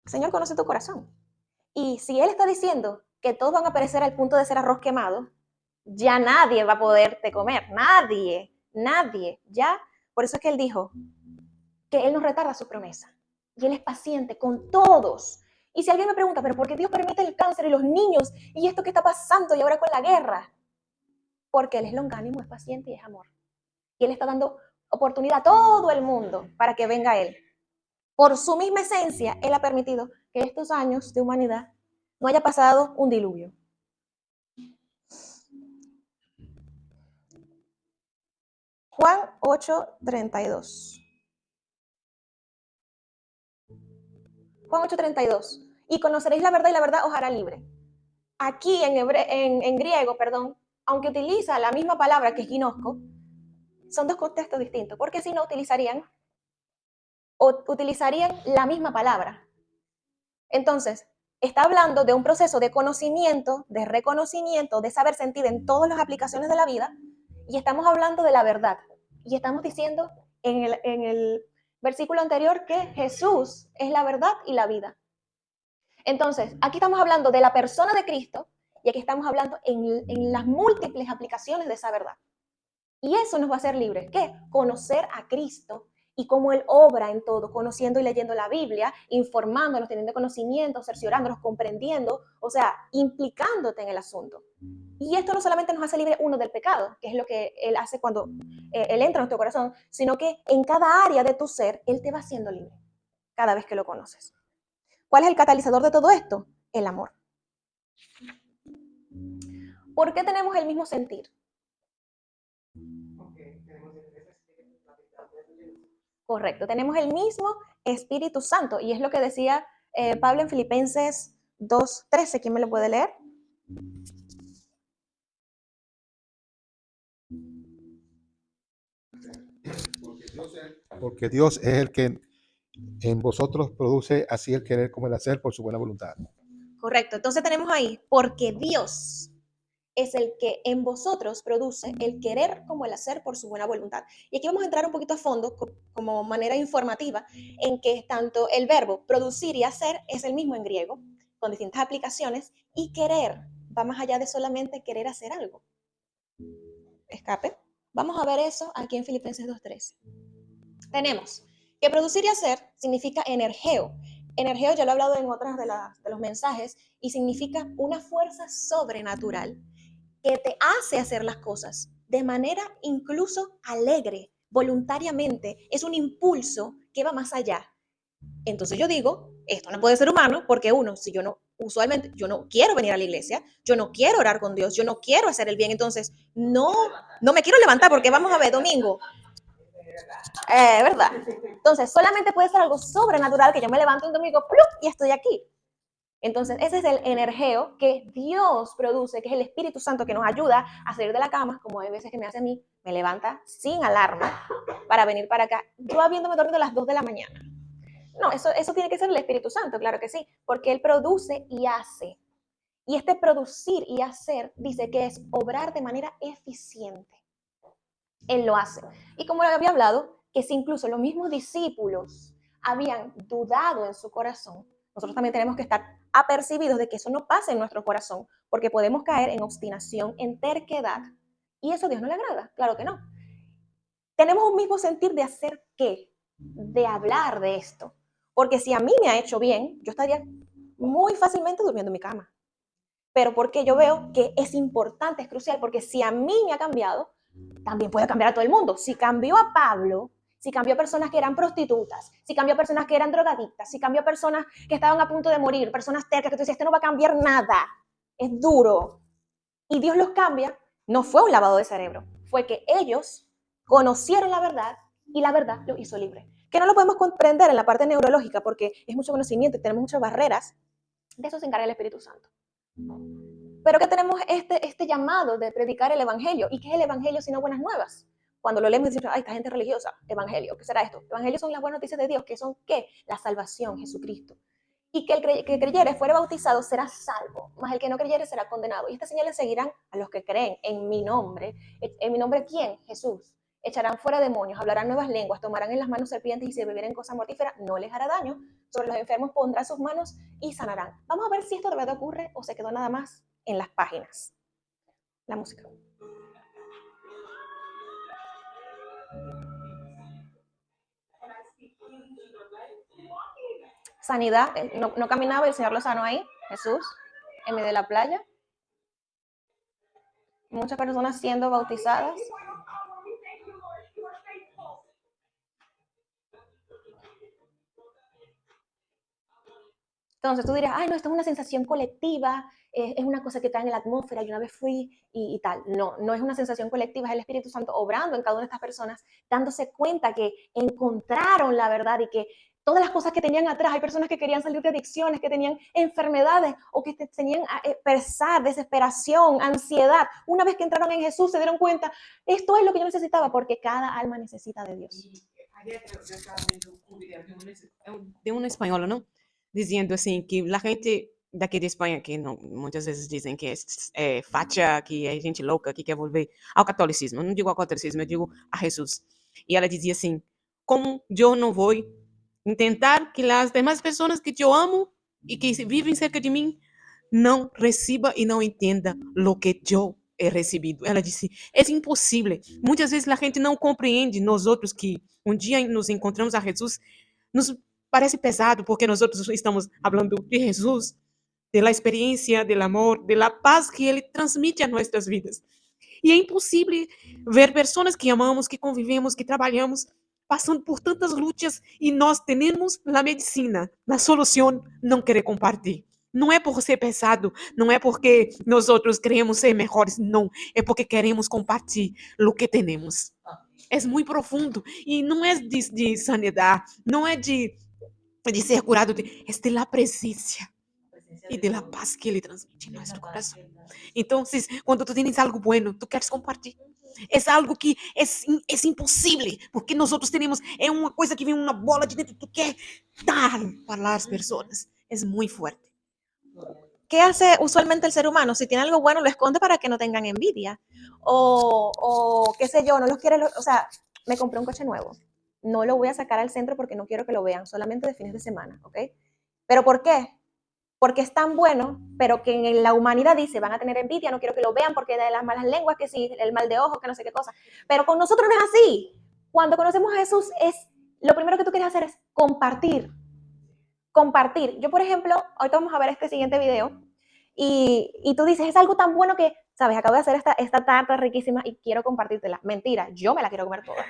Señor conoce tu corazón. Y si Él está diciendo que todos van a perecer al punto de ser arroz quemado, ya nadie va a poderte comer. Nadie. Ya. Por eso es que Él dijo que Él no retarda su promesa. Y Él es paciente con todos. Y si alguien me pregunta, ¿pero por qué Dios permite el cáncer y los niños y esto que está pasando y ahora con la guerra? Porque Él es longánimo, es paciente y es amor. Y Él está dando oportunidad a todo el mundo para que venga Él. Por su misma esencia, Él ha permitido que estos años de humanidad no haya pasado un diluvio. Juan 8:32. Juan 8:32. Y conoceréis la verdad y la verdad os hará libre. Aquí en griego, aunque utiliza la misma palabra que es ginosco, son dos contextos distintos, porque si no utilizarían la misma palabra. Entonces, está hablando de un proceso de conocimiento, de reconocimiento, de saber sentir en todas las aplicaciones de la vida, y estamos hablando de la verdad. Y estamos diciendo en el versículo anterior que Jesús es la verdad y la vida. Entonces, aquí estamos hablando de la persona de Cristo y aquí estamos hablando en las múltiples aplicaciones de esa verdad. Y eso nos va a hacer libres. ¿Qué? Conocer a Cristo y cómo Él obra en todo, conociendo y leyendo la Biblia, informándonos, teniendo conocimiento, cerciorándonos, comprendiendo, o sea, implicándote en el asunto. Y esto no solamente nos hace libre uno del pecado, que es lo que Él hace cuando Él entra en nuestro corazón, sino que en cada área de tu ser, Él te va haciendo libre cada vez que lo conoces. ¿Cuál es el catalizador de todo esto? El amor. ¿Por qué tenemos el mismo sentir? Correcto, tenemos el mismo Espíritu Santo y es lo que decía Pablo en Filipenses 2:13. ¿Quién me lo puede leer? Porque Dios es el que en vosotros produce así el querer como el hacer por su buena voluntad. Correcto, entonces tenemos ahí, porque Dios es el que en vosotros produce el querer como el hacer por su buena voluntad. Y aquí vamos a entrar un poquito a fondo, como manera informativa, en que tanto el verbo producir y hacer es el mismo en griego, con distintas aplicaciones, y querer va más allá de solamente querer hacer algo. Escape. Vamos a ver eso aquí en Filipenses 2:13. Tenemos que producir y hacer significa energeo. Energeo ya lo he hablado en otras de los mensajes y significa una fuerza sobrenatural que te hace hacer las cosas de manera incluso alegre, voluntariamente. Es un impulso que va más allá. Entonces yo digo, esto no puede ser humano porque si yo no quiero venir a la iglesia, yo no quiero orar con Dios, yo no quiero hacer el bien, entonces no me quiero levantar porque vamos a ver domingo. ¿Verdad? Entonces solamente puede ser algo sobrenatural que yo me levanto un domingo ¡plum! Y estoy aquí. Entonces, ese es el energeo que Dios produce, que es el Espíritu Santo que nos ayuda a salir de la cama, como hay veces que me hace a mí, me levanta sin alarma para venir para acá, yo habiéndome dormido a las 2 de la mañana. No, eso tiene que ser el Espíritu Santo, claro que sí, porque Él produce y hace. Y este producir y hacer dice que es obrar de manera eficiente. Él lo hace. Y como había hablado, que si incluso los mismos discípulos habían dudado en su corazón, nosotros también tenemos que estar apercibidos de que eso no pase en nuestro corazón, porque podemos caer en obstinación, en terquedad, y eso a Dios no le agrada, claro que no. Tenemos un mismo sentir de hacer qué, de hablar de esto, porque si a mí me ha hecho bien, yo estaría muy fácilmente durmiendo en mi cama, pero porque yo veo que es importante, es crucial, porque si a mí me ha cambiado, también puede cambiar a todo el mundo. Si cambió a Pablo, si cambió a personas que eran prostitutas, si cambió a personas que eran drogadictas, si cambió a personas que estaban a punto de morir, personas tercas que tú dices, este no va a cambiar nada, es duro. Y Dios los cambia, no fue un lavado de cerebro, fue que ellos conocieron la verdad y la verdad los hizo libre. Que no lo podemos comprender en la parte neurológica porque es mucho conocimiento y tenemos muchas barreras. De eso se encarga el Espíritu Santo. Pero que tenemos este llamado de predicar el evangelio. ¿Y qué es el evangelio sino buenas nuevas? Cuando lo leemos decimos, ay, esta gente religiosa, evangelio, ¿qué será esto? Evangelio son las buenas noticias de Dios, que son ¿qué? La salvación, Jesucristo. Y que el que creyere fuera bautizado será salvo, mas el que no creyere será condenado. Y estas señales seguirán a los que creen en mi nombre. ¿En mi nombre quién? Jesús. Echarán fuera demonios, hablarán nuevas lenguas, tomarán en las manos serpientes y si bebieren cosa mortífera no les hará daño. Sobre los enfermos pondrá sus manos y sanarán. Vamos a ver si esto de verdad ocurre o se quedó nada más en las páginas. La música. Sanidad, no caminaba y el Señor lo sanó ahí, Jesús, en medio de la playa. Muchas personas siendo bautizadas. Entonces tú dirás, ay, no, esto es una sensación colectiva, es una cosa que está en la atmósfera, yo una vez fui y tal. No, no es una sensación colectiva, es el Espíritu Santo obrando en cada una de estas personas, dándose cuenta que encontraron la verdad y que todas las cosas que tenían atrás, hay personas que querían salir de adicciones, que tenían enfermedades o que tenían pesar, desesperación, ansiedad. Una vez que entraron en Jesús se dieron cuenta, esto es lo que yo necesitaba, porque cada alma necesita de Dios. Ayer eu estava vendo um vídeo de um espanhol, não? Dizendo assim que a gente daqui de Espanha, que não, muitas vezes dizem que é facha, que é gente louca, que quer volver ao catolicismo. Eu não digo ao catolicismo, eu digo a Jesus. E ela dizia assim, como eu não vou tentar que as demais pessoas que eu amo e que vivem cerca de mim não receba e não entenda o que eu he recebido. Ela disse, é impossível. Muitas vezes a gente não compreende, nós outros que um dia nos encontramos a Jesus, nos parece pesado porque nós outros estamos falando de Jesus, da experiência, do amor, da paz que ele transmite a nossas vidas. E é impossível ver pessoas que amamos, que convivemos, que trabalhamos, passando por tantas lutas e nós temos a medicina, a solução, não querer compartilhar. Não é por ser pesado, não é porque nós outros queremos ser melhores, não. É porque queremos compartilhar o que temos. É muito profundo e não é de sanidade, não é de ser curado, é de la presencia y de la paz que Ele transmite en nuestro corazón. Entonces, cuando tú tienes algo bueno, tú quieres compartir. Es algo que es imposible, porque nosotros tenemos, es una cosa que viene una bola de dentro, tú quieres dar para las personas. Es muy fuerte. ¿Qué hace usualmente el ser humano? Si tiene algo bueno, lo esconde para que no tengan envidia. O qué sé yo, no los quiere, o sea, me compré un coche nuevo. No lo voy a sacar al centro porque no quiero que lo vean, solamente de fines de semana, ¿ok? ¿Pero por qué? Porque es tan bueno, pero que en la humanidad dice, van a tener envidia, no quiero que lo vean porque de las malas lenguas, que sí, el mal de ojo, que no sé qué cosa. Pero con nosotros no es así. Cuando conocemos a Jesús, lo primero que tú quieres hacer es compartir. Compartir. Yo, por ejemplo, ahorita vamos a ver este siguiente video y tú dices, es algo tan bueno que, sabes, acabo de hacer esta tarta riquísima y quiero compartírtela. Mentira, yo me la quiero comer toda.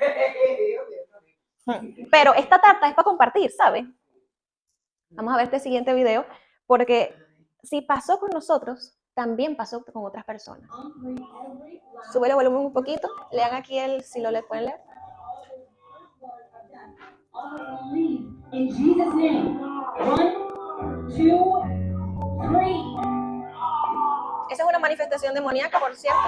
Pero esta tarta es para compartir, ¿sabes? Vamos a ver este siguiente video, porque si pasó con nosotros, también pasó con otras personas. Sube el volumen un poquito, lean aquí si lo le pueden leer. In Jesus' name. 1, 2, 3. Esa es una manifestación demoníaca, por cierto.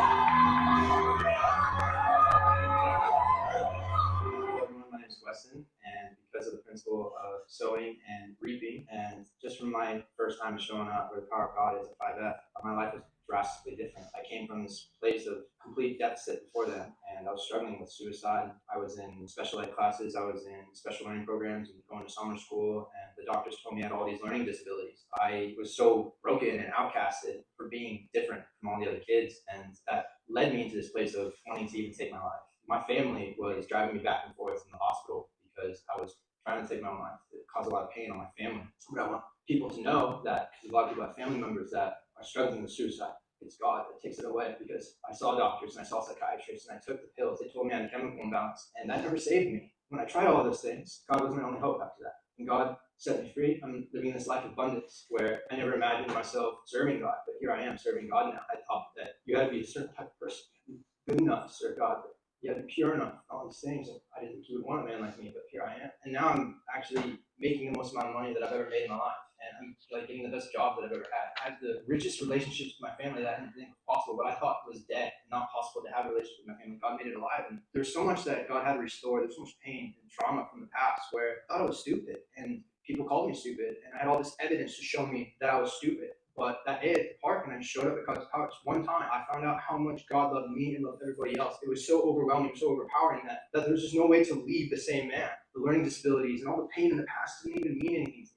My name is Weston, and because of the principle of sowing and reaping, and just from my first time showing up where the power of God is at 5F, my life was drastically different. I came from this place of complete deficit before that, and I was struggling with suicide. I was in special ed classes, I was in special learning programs, and going to summer school, and the doctors told me I had all these learning disabilities. I was so broken and outcasted for being different from all the other kids, and that led me into this place of wanting to even take my life. My family was driving me back and forth in the hospital because I was trying to take my own life. It caused a lot of pain on my family. But I want people to know that a lot of people have family members that are struggling with suicide. It's God that takes it away, because I saw doctors and I saw psychiatrists and I took the pills. They told me I had a chemical imbalance, and that never saved me. When I tried all those things, God was my only hope after that. And God set me free. I'm living this life of abundance where I never imagined myself serving God, but here I am serving God now. I thought that you had to be a certain type of person, good enough to serve God, but you had to be pure enough, all these things. I didn't think you would want a man like me, but here I am. And now I'm actually making the most amount of money that I've ever made in my life. And like getting the best job that I've ever had. I had the richest relationships with my family that I didn't think was possible, but I thought was dead, not possible to have a relationship with my family. God made it alive, and there's so much that God had to restore. There's so much pain and trauma from the past where I thought I was stupid, and people called me stupid, and I had all this evidence to show me that I was stupid. But that day at the park, when I showed up at God's house, one time I found out how much God loved me and loved everybody else. It was so overwhelming, so overpowering that there was just no way to leave the same man. The learning disabilities and all the pain in the past didn't even mean anything.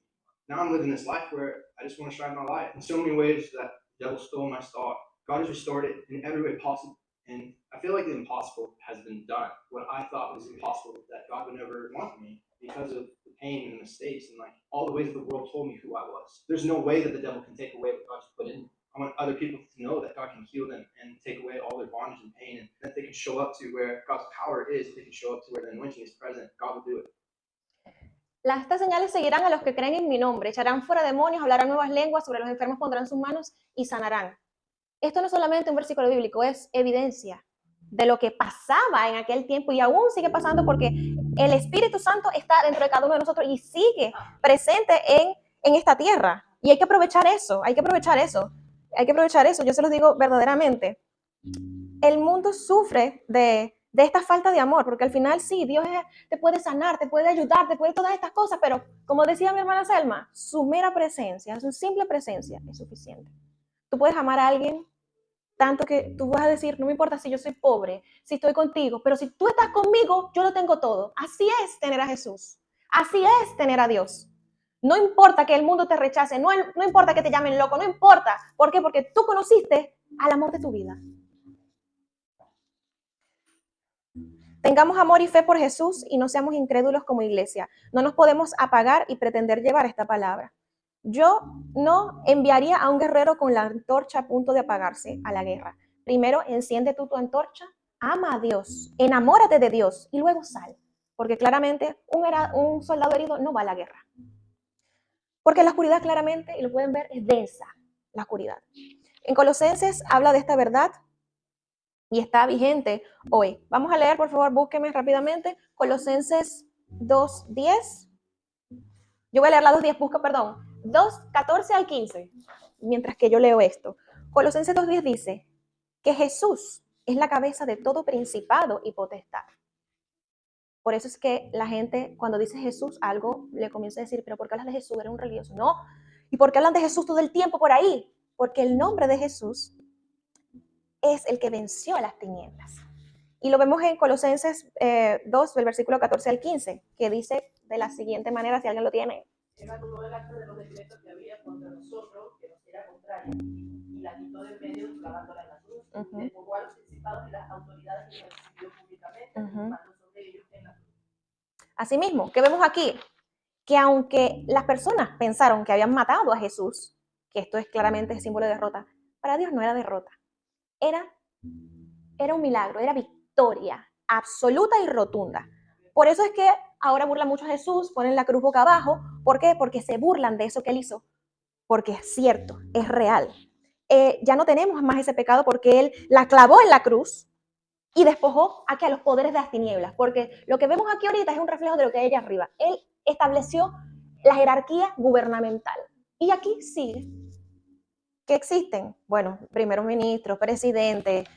Now I'm living this life where I just want to shine my light. In so many ways that the devil stole my star, God has restored it in every way possible. And I feel like the impossible has been done. What I thought was impossible, that God would never want me because of the pain and the mistakes and like all the ways the world told me who I was. There's no way that the devil can take away what God's put in me. I want other people to know that God can heal them and take away all their bondage and pain, and that they can show up to where God's power is. They can show up to where the anointing is present. God will do it. Estas señales seguirán a los que creen en mi nombre, echarán fuera demonios, hablarán nuevas lenguas, sobre los enfermos pondrán sus manos y sanarán. Esto no es solamente un versículo bíblico, es evidencia de lo que pasaba en aquel tiempo y aún sigue pasando porque el Espíritu Santo está dentro de cada uno de nosotros y sigue presente en esta tierra. Y hay que aprovechar eso, hay que aprovechar eso, hay que aprovechar eso. Yo se los digo verdaderamente. El mundo sufre de esta falta de amor, porque al final sí, Dios te puede sanar, te puede ayudar, te puede todas estas cosas, pero como decía mi hermana Selma, su mera presencia, su simple presencia es suficiente. Tú puedes amar a alguien tanto que tú vas a decir, no me importa si yo soy pobre, si estoy contigo, pero si tú estás conmigo, yo lo tengo todo. Así es tener a Jesús, así es tener a Dios. No importa que el mundo te rechace, no importa que te llamen loco, no importa. ¿Por qué? Porque tú conociste al amor de tu vida. Tengamos amor y fe por Jesús y no seamos incrédulos como iglesia. No nos podemos apagar y pretender llevar esta palabra. Yo no enviaría a un guerrero con la antorcha a punto de apagarse a la guerra. Primero, enciende tú tu antorcha, ama a Dios, enamórate de Dios y luego sal. Porque claramente un soldado herido no va a la guerra. Porque la oscuridad claramente, y lo pueden ver, es densa, la oscuridad. En Colosenses habla de esta verdad y está vigente hoy. Vamos a leer, por favor, búsquenme rápidamente, Colosenses 2:10. Yo voy a leer la 2:14 al 15, mientras que yo leo esto. Colosenses 2:10 dice que Jesús es la cabeza de todo principado y potestad. Por eso es que la gente, cuando dice Jesús, algo le comienza a decir, pero ¿por qué hablas de Jesús? ¿Eres un religioso? No. ¿Y por qué hablan de Jesús todo el tiempo por ahí? Porque el nombre de Jesús es el que venció a las tinieblas. Y lo vemos en Colosenses 2, del versículo 14 al 15, que dice de la siguiente manera, si alguien lo tiene. Él anuló el acta de los decretos que había contra nosotros, que nos era contraria, y la quitó del medio clavándola en la cruz. Despojó a los principados y las autoridades y los recibió públicamente, mandó sobre ellos en la cruz. Asimismo, ¿qué vemos aquí? Que aunque las personas pensaron que habían matado a Jesús, que esto es claramente símbolo de derrota, para Dios no era derrota. Era un milagro, era victoria absoluta y rotunda. Por eso es que ahora burlan mucho a Jesús, ponen la cruz boca abajo. ¿Por qué? Porque se burlan de eso que él hizo. Porque es cierto, es real. Ya no tenemos más ese pecado porque él la clavó en la cruz y despojó aquí a los poderes de las tinieblas. Porque lo que vemos aquí ahorita es un reflejo de lo que hay allá arriba. Él estableció la jerarquía gubernamental. Y aquí sigue. ¿Qué existen? Bueno, primeros ministros, presidentes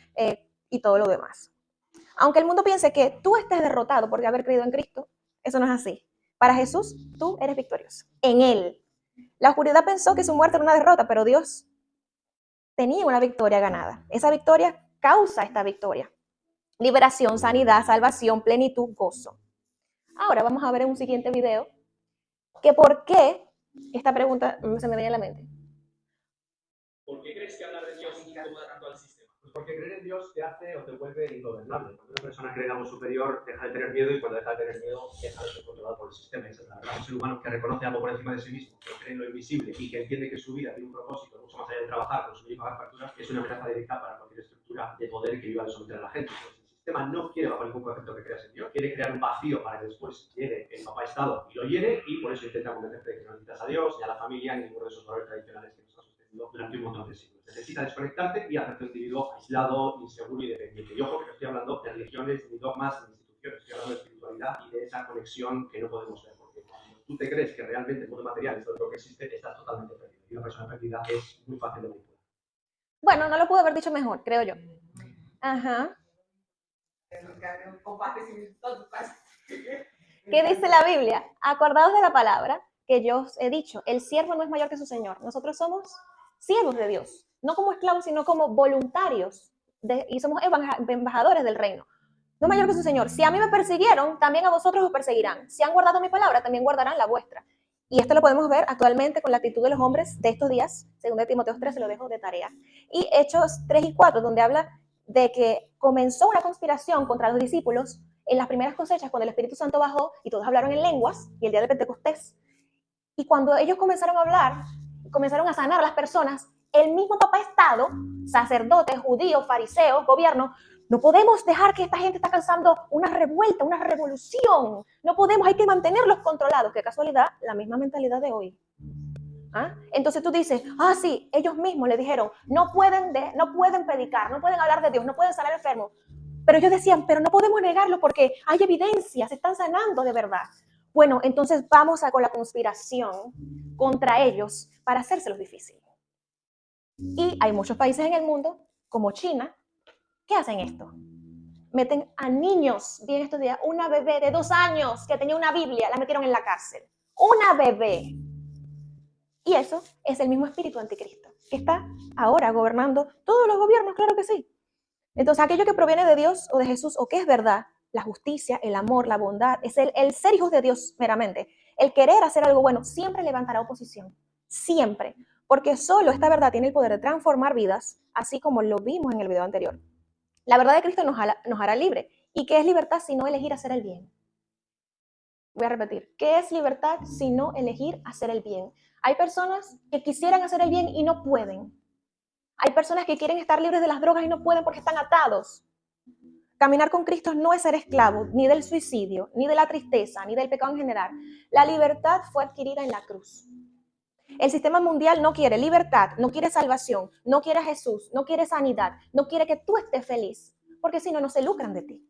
y todo lo demás. Aunque el mundo piense que tú estés derrotado por haber creído en Cristo, eso no es así. Para Jesús, tú eres victorioso. En Él. La oscuridad pensó que su muerte era una derrota, pero Dios tenía una victoria ganada. Esa victoria causa esta victoria. Liberación, sanidad, salvación, plenitud, gozo. Ahora vamos a ver en un siguiente video que por qué esta pregunta se me venía a la mente. ¿Por qué crees que hablar de Dios incomoda tanto al sistema? Pues porque creer en Dios te hace o te vuelve ingobernable. Cuando una persona cree en algo superior, deja de tener miedo, y cuando deja de tener miedo, deja de ser controlado por el sistema. Esa es la verdad. Un ser humano que reconoce algo por encima de sí mismo, que cree en lo invisible y que entiende que su vida tiene un propósito mucho más allá de trabajar, consumir y pagar facturas, es una amenaza directa para cualquier estructura de poder que viva de someter a la gente. Entonces, el sistema no quiere bajo ningún concepto que creas en Dios, quiere crear un vacío para que después llegue el papá Estado y lo llene, y por eso intenta convencerte de que no necesitas a Dios, ni a la familia, ni ninguno de esos valores tradicionales que nos han sostenido durante un montón de siglos. Necesita desconectarte y hacerte un individuo aislado, inseguro y dependiente. Y ojo, que no estoy hablando de religiones, ni dogmas, ni instituciones, estoy hablando de espiritualidad y de esa conexión que no podemos ver, porque cuando tú te crees que realmente el mundo material es lo que existe, estás totalmente perdido. Y una persona perdida es muy fácil de manipular. Bueno, no lo pude haber dicho mejor, creo yo. Ajá. ¿Qué dice la Biblia? Acordaos de la palabra que yo os he dicho. El siervo no es mayor que su señor. Nosotros somos siervos de Dios. No como esclavos, sino como voluntarios. Y somos embajadores del reino. No mayor que su señor. Si a mí me persiguieron, también a vosotros os perseguirán. Si han guardado mi palabra, también guardarán la vuestra. Y esto lo podemos ver actualmente con la actitud de los hombres de estos días. Según de Timoteo 3, se lo dejo de tarea. Y Hechos 3 y 4, donde habla de que comenzó una conspiración contra los discípulos en las primeras cosechas, cuando el Espíritu Santo bajó y todos hablaron en lenguas, y el día de Pentecostés. Y cuando ellos comenzaron a hablar, comenzaron a sanar a las personas, el mismo Papa Estado, sacerdotes, judíos, fariseos, gobierno, no podemos dejar que esta gente está causando una revuelta, una revolución. No podemos, hay que mantenerlos controlados. Qué casualidad, la misma mentalidad de hoy. ¿Ah? Entonces tú dices, sí, ellos mismos le dijeron, no pueden predicar, no pueden hablar de Dios, no pueden sanar enfermos. Pero ellos decían, pero no podemos negarlo porque hay evidencia, se están sanando de verdad. Bueno, entonces vamos con la conspiración contra ellos para hacérselos difícil. Y hay muchos países en el mundo, como China, que hacen esto. Meten a niños, bien estos días, una bebé de 2 años que tenía una Biblia, la metieron en la cárcel. Una bebé. Y eso es el mismo espíritu anticristo, que está ahora gobernando todos los gobiernos, claro que sí. Entonces, aquello que proviene de Dios o de Jesús, o que es verdad, la justicia, el amor, la bondad, es el ser hijos de Dios meramente. El querer hacer algo bueno siempre levantará oposición, siempre, porque solo esta verdad tiene el poder de transformar vidas, así como lo vimos en el video anterior. La verdad de Cristo nos hará libre. ¿Y qué es libertad sino elegir hacer el bien? Voy a repetir, ¿qué es libertad sino elegir hacer el bien? Hay personas que quisieran hacer el bien y no pueden. Hay personas que quieren estar libres de las drogas y no pueden porque están atados. Caminar con Cristo no es ser esclavo ni del suicidio, ni de la tristeza, ni del pecado en general. La libertad fue adquirida en la cruz. El sistema mundial no quiere libertad, no quiere salvación, no quiere a Jesús, no quiere sanidad, no quiere que tú estés feliz, porque si no, no se lucran de ti.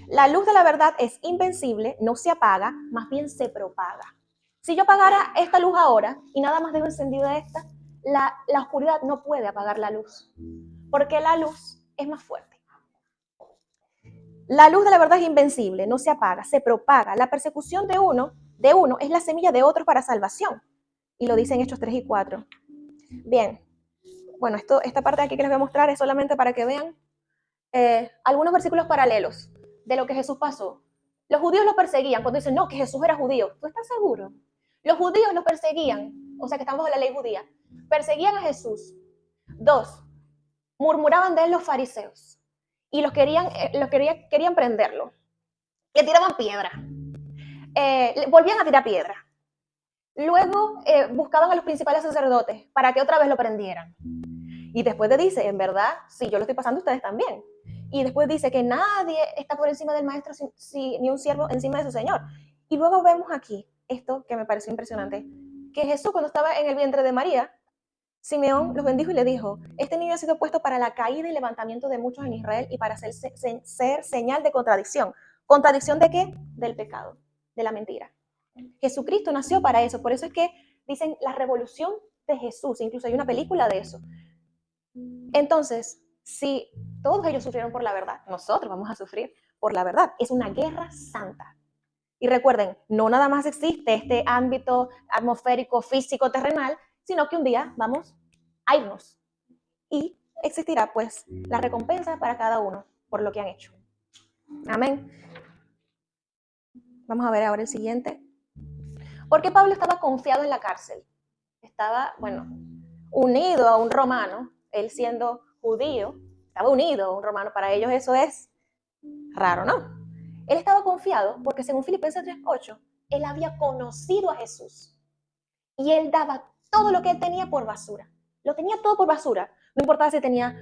La luz de la verdad es invencible, no se apaga, más bien se propaga. Si yo apagara esta luz ahora y nada más dejo encendida esta, la oscuridad no puede apagar la luz, porque la luz es más fuerte. La luz de la verdad es invencible, no se apaga, se propaga. La persecución de uno es la semilla de otros para salvación. Y lo dice en Hechos 3 y 4. Bien, bueno, esta parte de aquí que les voy a mostrar es solamente para que vean algunos versículos paralelos de lo que Jesús pasó. Los judíos lo perseguían cuando dicen, no, que Jesús era judío. ¿Tú estás seguro? Los judíos lo perseguían, o sea que estamos bajo la ley judía. Perseguían a Jesús. 2, murmuraban de él los fariseos y querían prenderlo. Le tiraban piedra. Volvían a tirar piedra. Luego buscaban a los principales sacerdotes para que otra vez lo prendieran. Y después dice, en verdad, si yo lo estoy pasando, ustedes también. Y después dice que nadie está por encima del maestro, ni un siervo encima de su señor. Y luego vemos aquí esto que me pareció impresionante, que Jesús, cuando estaba en el vientre de María, Simeón los bendijo y le dijo, este niño ha sido puesto para la caída y levantamiento de muchos en Israel y para ser señal de contradicción. ¿Contradicción de qué? Del pecado, de la mentira. Jesucristo nació para eso, por eso es que dicen la revolución de Jesús, incluso hay una película de eso. Entonces, si todos ellos sufrieron por la verdad, nosotros vamos a sufrir por la verdad. Es una guerra santa. Y recuerden, no nada más existe este ámbito atmosférico, físico, terrenal, sino que un día vamos a irnos. Y existirá pues la recompensa para cada uno por lo que han hecho. Amén. Vamos a ver ahora el siguiente. ¿Por qué Pablo estaba confiado en la cárcel? Estaba, unido a un romano, él siendo judío, estaba unido a un romano, para ellos eso es raro, ¿no? Él estaba confiado porque según Filipenses 3:8, él había conocido a Jesús y él daba todo lo que él tenía por basura. Lo tenía todo por basura. No importaba si tenía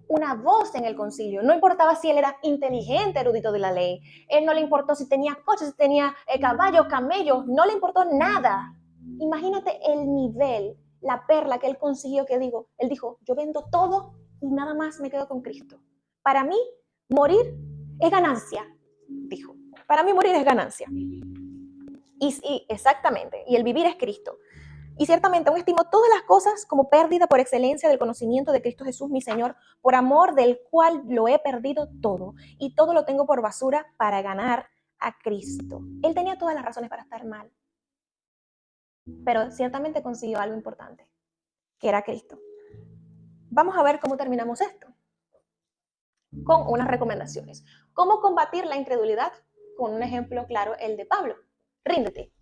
una voz en el concilio, no importaba si él era inteligente, erudito de la ley, él no le importó si tenía coches, si tenía caballos, camellos, no le importó nada. Imagínate el nivel, la perla que él consiguió, él dijo, yo vendo todo y nada más me quedo con Cristo. Para mí, morir es ganancia, dijo. Para mí morir es ganancia. Y exactamente, y el vivir es Cristo. Y ciertamente aún estimo todas las cosas como pérdida por excelencia del conocimiento de Cristo Jesús, mi Señor, por amor del cual lo he perdido todo, y todo lo tengo por basura para ganar a Cristo. Él tenía todas las razones para estar mal, pero ciertamente consiguió algo importante, que era Cristo. Vamos a ver cómo terminamos esto, con unas recomendaciones. ¿Cómo combatir la incredulidad? Con un ejemplo claro, el de Pablo. Ríndete.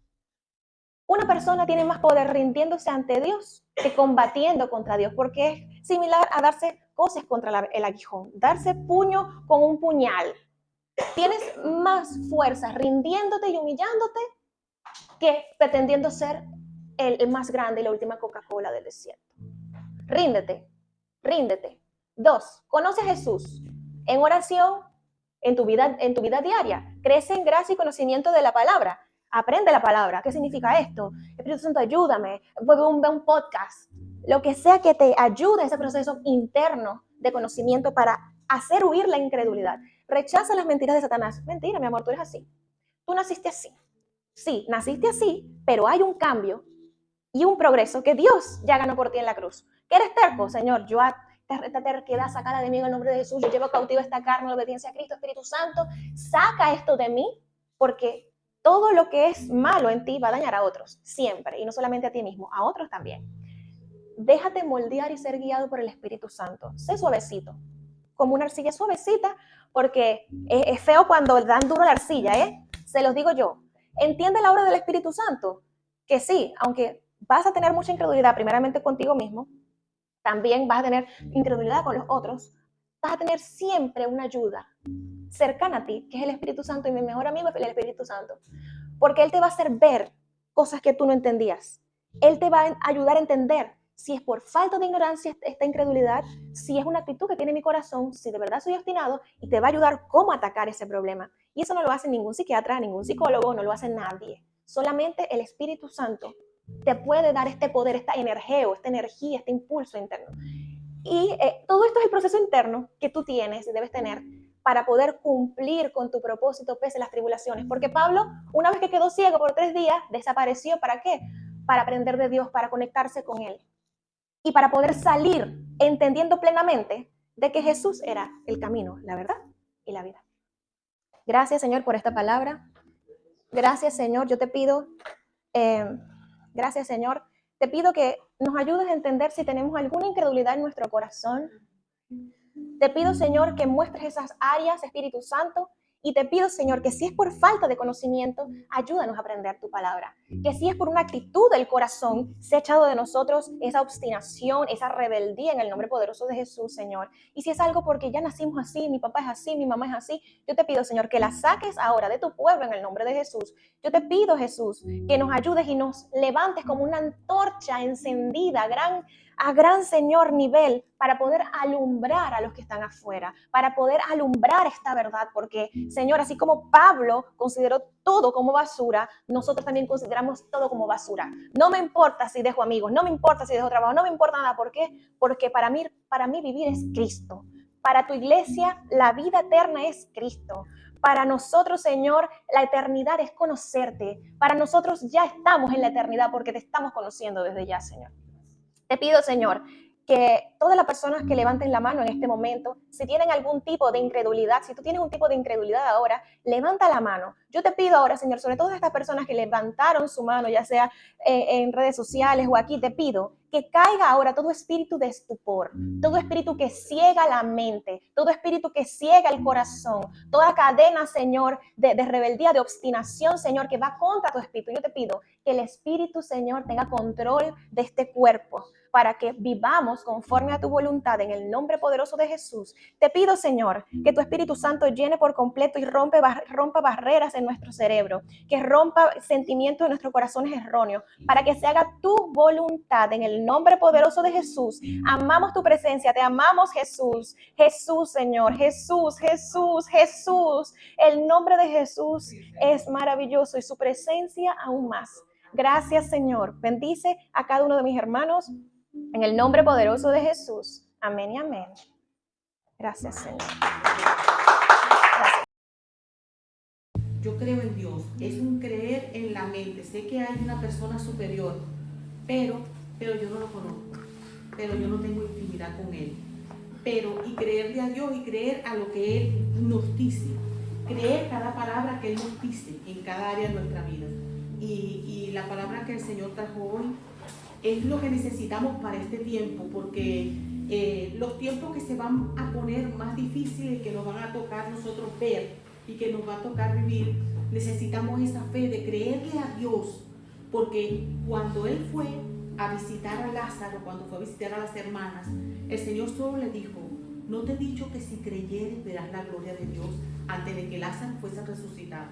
Una persona tiene más poder rindiéndose ante Dios que combatiendo contra Dios, porque es similar a darse coces contra el aguijón, darse puño con un puñal. Tienes más fuerza rindiéndote y humillándote que pretendiendo ser el más grande y la última Coca-Cola del desierto. Ríndete, ríndete. 2, conoce a Jesús en oración, en tu vida diaria. Crece en gracia y conocimiento de la palabra. Aprende la palabra. ¿Qué significa esto? Espíritu Santo, ayúdame. Ve un podcast. Lo que sea que te ayude a ese proceso interno de conocimiento para hacer huir la incredulidad. Rechaza las mentiras de Satanás. Mentira, mi amor, tú eres así. Tú naciste así. Sí, naciste así, pero hay un cambio y un progreso que Dios ya ganó por ti en la cruz. ¿Que eres terco? Señor, yo esta terquedad, sácala de mí en el nombre de Jesús. Yo llevo cautivo esta carne, la obediencia a Cristo. Espíritu Santo, saca esto de mí, porque todo lo que es malo en ti va a dañar a otros, siempre, y no solamente a ti mismo, a otros también. Déjate moldear y ser guiado por el Espíritu Santo. Sé suavecito, como una arcilla suavecita, porque es feo cuando dan duro la arcilla, ¿eh? Se los digo yo. Entiende la obra del Espíritu Santo, que sí, aunque vas a tener mucha incredulidad primeramente contigo mismo, también vas a tener incredulidad con los otros, vas a tener siempre una ayuda cercana a ti, que es el Espíritu Santo, y mi mejor amigo es el Espíritu Santo, porque Él te va a hacer ver cosas que tú no entendías. Él te va a ayudar a entender si es por falta de ignorancia esta incredulidad, si es una actitud que tiene mi corazón, si de verdad soy obstinado, y te va a ayudar cómo atacar ese problema. Y eso no lo hace ningún psiquiatra, ningún psicólogo, no lo hace nadie. Solamente el Espíritu Santo te puede dar este poder, esta energía, este impulso interno. Y todo esto es el proceso interno que tú tienes y debes tener para poder cumplir con tu propósito pese a las tribulaciones. Porque Pablo, una vez que quedó ciego por 3 días, desapareció. ¿Para qué? Para aprender de Dios, para conectarse con Él. Y para poder salir entendiendo plenamente de que Jesús era el camino, la verdad y la vida. Gracias, Señor, por esta palabra. Gracias, Señor. Yo te pido, gracias, Señor. Te pido que nos ayudes a entender si tenemos alguna incredulidad en nuestro corazón. Te pido, Señor, que muestres esas áreas, Espíritu Santo, y te pido, Señor, que si es por falta de conocimiento, ayúdanos a aprender tu palabra. Que si es por una actitud del corazón, se ha echado de nosotros esa obstinación, esa rebeldía en el nombre poderoso de Jesús, Señor. Y si es algo porque ya nacimos así, mi papá es así, mi mamá es así, yo te pido, Señor, que la saques ahora de tu pueblo en el nombre de Jesús. Yo te pido, Jesús, que nos ayudes y nos levantes como una antorcha encendida, a gran, Señor, nivel, para poder alumbrar a los que están afuera, para poder alumbrar esta verdad, porque, Señor, así como Pablo consideró todo como basura, nosotros también consideramos todo como basura. No me importa si dejo amigos, no me importa si dejo trabajo, no me importa nada. ¿Por qué? Porque para mí vivir es Cristo. Para tu iglesia, la vida eterna es Cristo. Para nosotros, Señor, la eternidad es conocerte. Para nosotros ya estamos en la eternidad porque te estamos conociendo desde ya, Señor. Te pido, Señor, que todas las personas que levanten la mano en este momento, si tienen algún tipo de incredulidad, si tú tienes un tipo de incredulidad ahora, levanta la mano. Yo te pido ahora, Señor, sobre todas estas personas que levantaron su mano, ya sea en redes sociales o aquí, te pido que caiga ahora todo espíritu de estupor, todo espíritu que ciega la mente, todo espíritu que ciega el corazón, toda cadena, Señor, de rebeldía, de obstinación, Señor, que va contra tu espíritu. Yo te pido que el Espíritu, Señor, tenga control de este cuerpo para que vivamos conforme a tu voluntad en el nombre poderoso de Jesús. Te pido, Señor, que tu Espíritu Santo llene por completo y rompa barreras en nuestro cerebro, que rompa sentimientos en nuestros corazones erróneos, para que se haga tu voluntad en el nombre poderoso de Jesús. Amamos tu presencia, te amamos, Jesús. Jesús, Señor, Jesús, Jesús, Jesús. El nombre de Jesús es maravilloso y su presencia aún más. Gracias, Señor. Bendice a cada uno de mis hermanos en el nombre poderoso de Jesús. Amén y amén. Gracias, Señor. Gracias. yo creo en Dios, es un creer en la mente. Sé que hay una persona superior, pero yo no lo conozco, pero yo no tengo intimidad con Él. Y creerle a Dios y creer a lo que Él nos dice, creer cada palabra que Él nos dice en cada área de nuestra vida. Y la palabra que el Señor trajo hoy es lo que necesitamos para este tiempo, porque los tiempos que se van a poner más difíciles, que nos van a tocar nosotros ver y que nos va a tocar vivir, necesitamos esa fe de creerle a Dios, porque cuando Él fue a visitar a Lázaro, cuando fue a visitar a las hermanas, el Señor solo le dijo: no te he dicho que si creyeres verás la gloria de Dios, antes de que Lázaro fuese resucitado.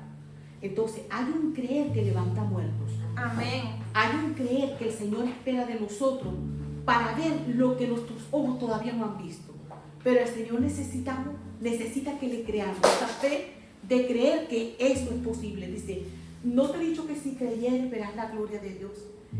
Entonces hay un creer que levanta muertos. Amén. Hay un creer que el Señor espera de nosotros para ver lo que nuestros ojos todavía no han visto. Pero el Señor necesita que le creamos esa fe de creer que eso es posible. Dice: no te he dicho que si creyeres verás la gloria de Dios.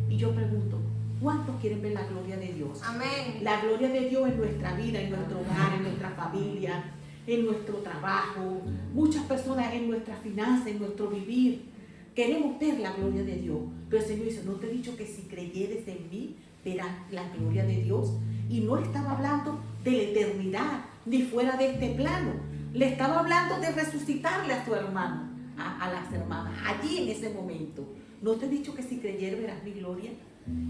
Y yo pregunto, ¿cuántos quieren ver la gloria de Dios? Amén. La gloria de Dios en nuestra vida, en nuestro hogar, en nuestra familia, en nuestro trabajo. Muchas personas en nuestras finanzas, en nuestro vivir. Queremos ver la gloria de Dios. Pero el Señor dice: no te he dicho que si creyeres en mí verás la gloria de Dios. Y no estaba hablando de la eternidad, ni fuera de este plano. Le estaba hablando de resucitarle a su hermano, a las hermanas, allí en ese momento. ¿No te he dicho que si creyeres verás mi gloria?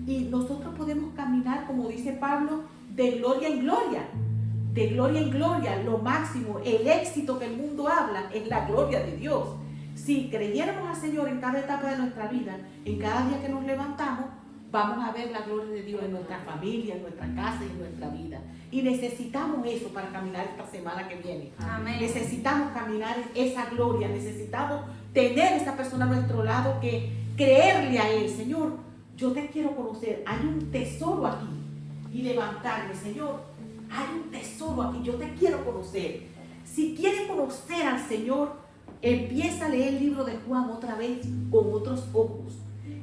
Y nosotros podemos caminar, como dice Pablo, de gloria en gloria. De gloria en gloria, lo máximo, el éxito que el mundo habla es la gloria de Dios. Si creyéramos al Señor en cada etapa de nuestra vida, en cada día que nos levantamos, vamos a ver la gloria de Dios en nuestra familia, en nuestra casa y en nuestra vida. Y necesitamos eso para caminar esta semana que viene. Amén. Necesitamos caminar esa gloria, necesitamos tener esa persona a nuestro lado, que creerle a Él: Señor, yo te quiero conocer, hay un tesoro aquí. Y levantarme: Señor, hay un tesoro aquí, yo te quiero conocer. Si quieres conocer al Señor, empieza a leer el libro de Juan otra vez con otros ojos.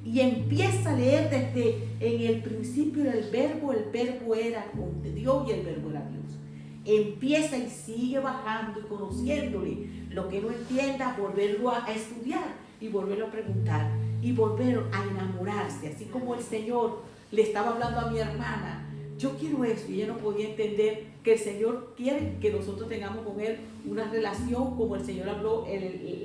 Y empieza a leer desde en el principio del verbo. El verbo era con Dios y el verbo era Dios. Empieza y sigue bajando y conociéndole. Lo que no entienda, volverlo a estudiar y volverlo a preguntar y volver a enamorarse. Así como el Señor le estaba hablando a mi hermana: yo quiero eso, y ella no podía entender que el Señor quiere que nosotros tengamos con Él una relación como el Señor habló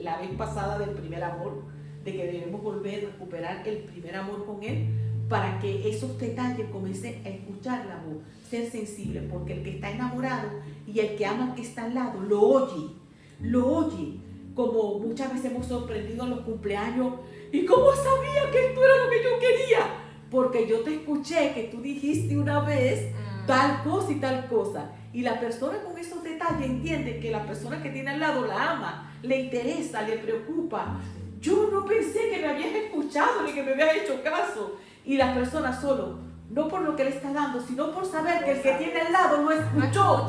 la vez pasada del primer amor, de que debemos volver a recuperar el primer amor con Él, para que esos detalles comiencen a escuchar la voz, ser sensible, porque el que está enamorado y el que ama al que está al lado lo oye, como muchas veces hemos sorprendido en los cumpleaños. ¿Y cómo sabía que esto era lo que yo quería? Porque yo te escuché que tú dijiste una vez tal cosa y tal cosa. Y la persona con esos detalles entiende que la persona que tiene al lado la ama, le interesa, le preocupa. Yo no pensé que me habías escuchado ni que me habías hecho caso. Y la persona solo, no por lo que le está dando, sino por saber que el que tiene al lado lo escuchó.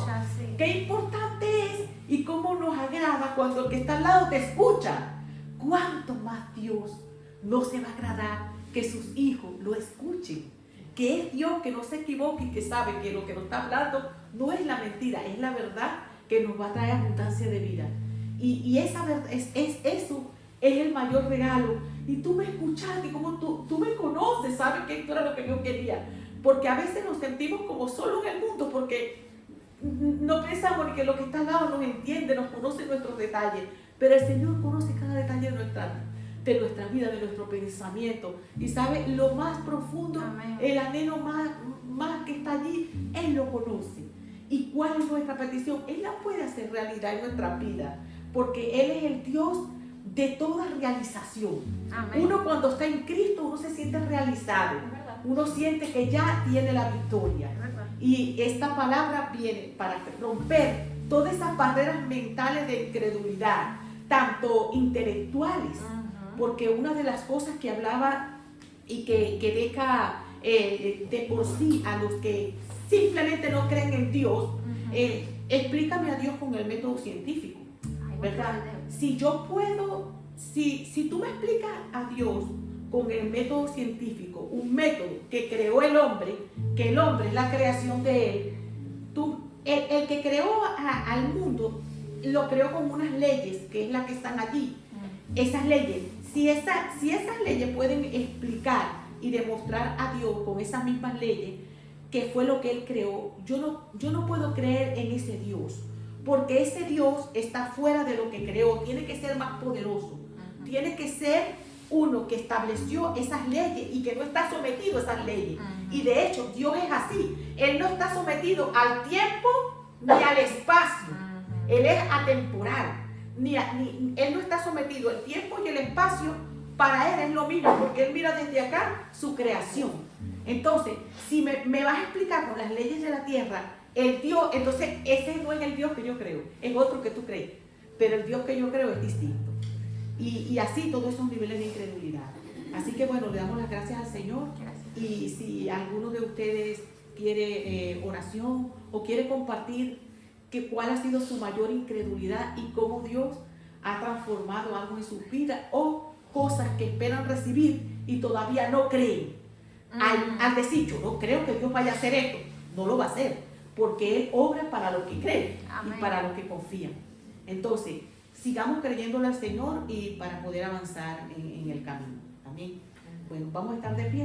Qué importante es y cómo nos agrada cuando el que está al lado te escucha. ¿Cuánto más Dios no se va a agradar que sus hijos lo escuchen? Que es Dios, que no se equivoque y que sabe que lo que nos está hablando no es la mentira, es la verdad que nos va a traer abundancia de vida. Y esa verdad, eso es el mayor regalo. Y tú me escuchaste, como tú me conoces, sabes que esto era lo que yo quería. Porque a veces nos sentimos como solos en el mundo, porque no pensamos ni que lo que está al lado nos entiende, nos conoce nuestros detalles. Pero el Señor conoce cada detalle de nuestra vida, de nuestro pensamiento, y sabe lo más profundo. Amén. El anhelo más que está allí, Él lo conoce. ¿Y cuál es nuestra petición? Él la puede hacer realidad en nuestra vida, porque Él es el Dios de toda realización. Amén. Uno cuando está en Cristo, uno se siente realizado, uno siente que ya tiene la victoria. Y esta palabra viene para romper todas esas barreras mentales de incredulidad, tanto intelectuales, porque una de las cosas que hablaba y que deja de por sí a los que simplemente no creen en Dios, explícame a Dios con el método científico, ¿verdad? Si yo puedo, si tú me explicas a Dios con el método científico, un método que creó el hombre, que el hombre es la creación de Él, el que creó al mundo, lo creó con unas leyes, que es las que están allí. esas leyes, si esas leyes pueden explicar y demostrar a Dios con esas mismas leyes que fue lo que Él creó, yo no puedo creer en ese Dios, porque ese Dios está fuera de lo que creó, tiene que ser más poderoso, tiene que ser uno que estableció esas leyes y que no está sometido a esas leyes. Y de hecho, Dios es así, Él no está sometido al tiempo ni al espacio, Él es atemporal. Él no está sometido al tiempo y el espacio, para Él es lo mismo, porque Él mira desde acá su creación. Entonces, si me vas a explicar con las leyes de la tierra, el Dios, entonces ese no es el Dios que yo creo, es otro que tú crees, pero el Dios que yo creo es distinto. Y así todos esos niveles de incredulidad. Así que bueno, le damos las gracias al Señor. Y si alguno de ustedes quiere oración o quiere compartir cuál ha sido su mayor incredulidad y cómo Dios ha transformado algo en sus vidas o cosas que esperan recibir y todavía no creen. Al decir, yo no creo que Dios vaya a hacer esto, no lo va a hacer, porque Él obra para los que creen y para los que confían. Entonces, sigamos creyéndole al Señor y para poder avanzar en el camino. Amén. Bueno, vamos a estar de pie.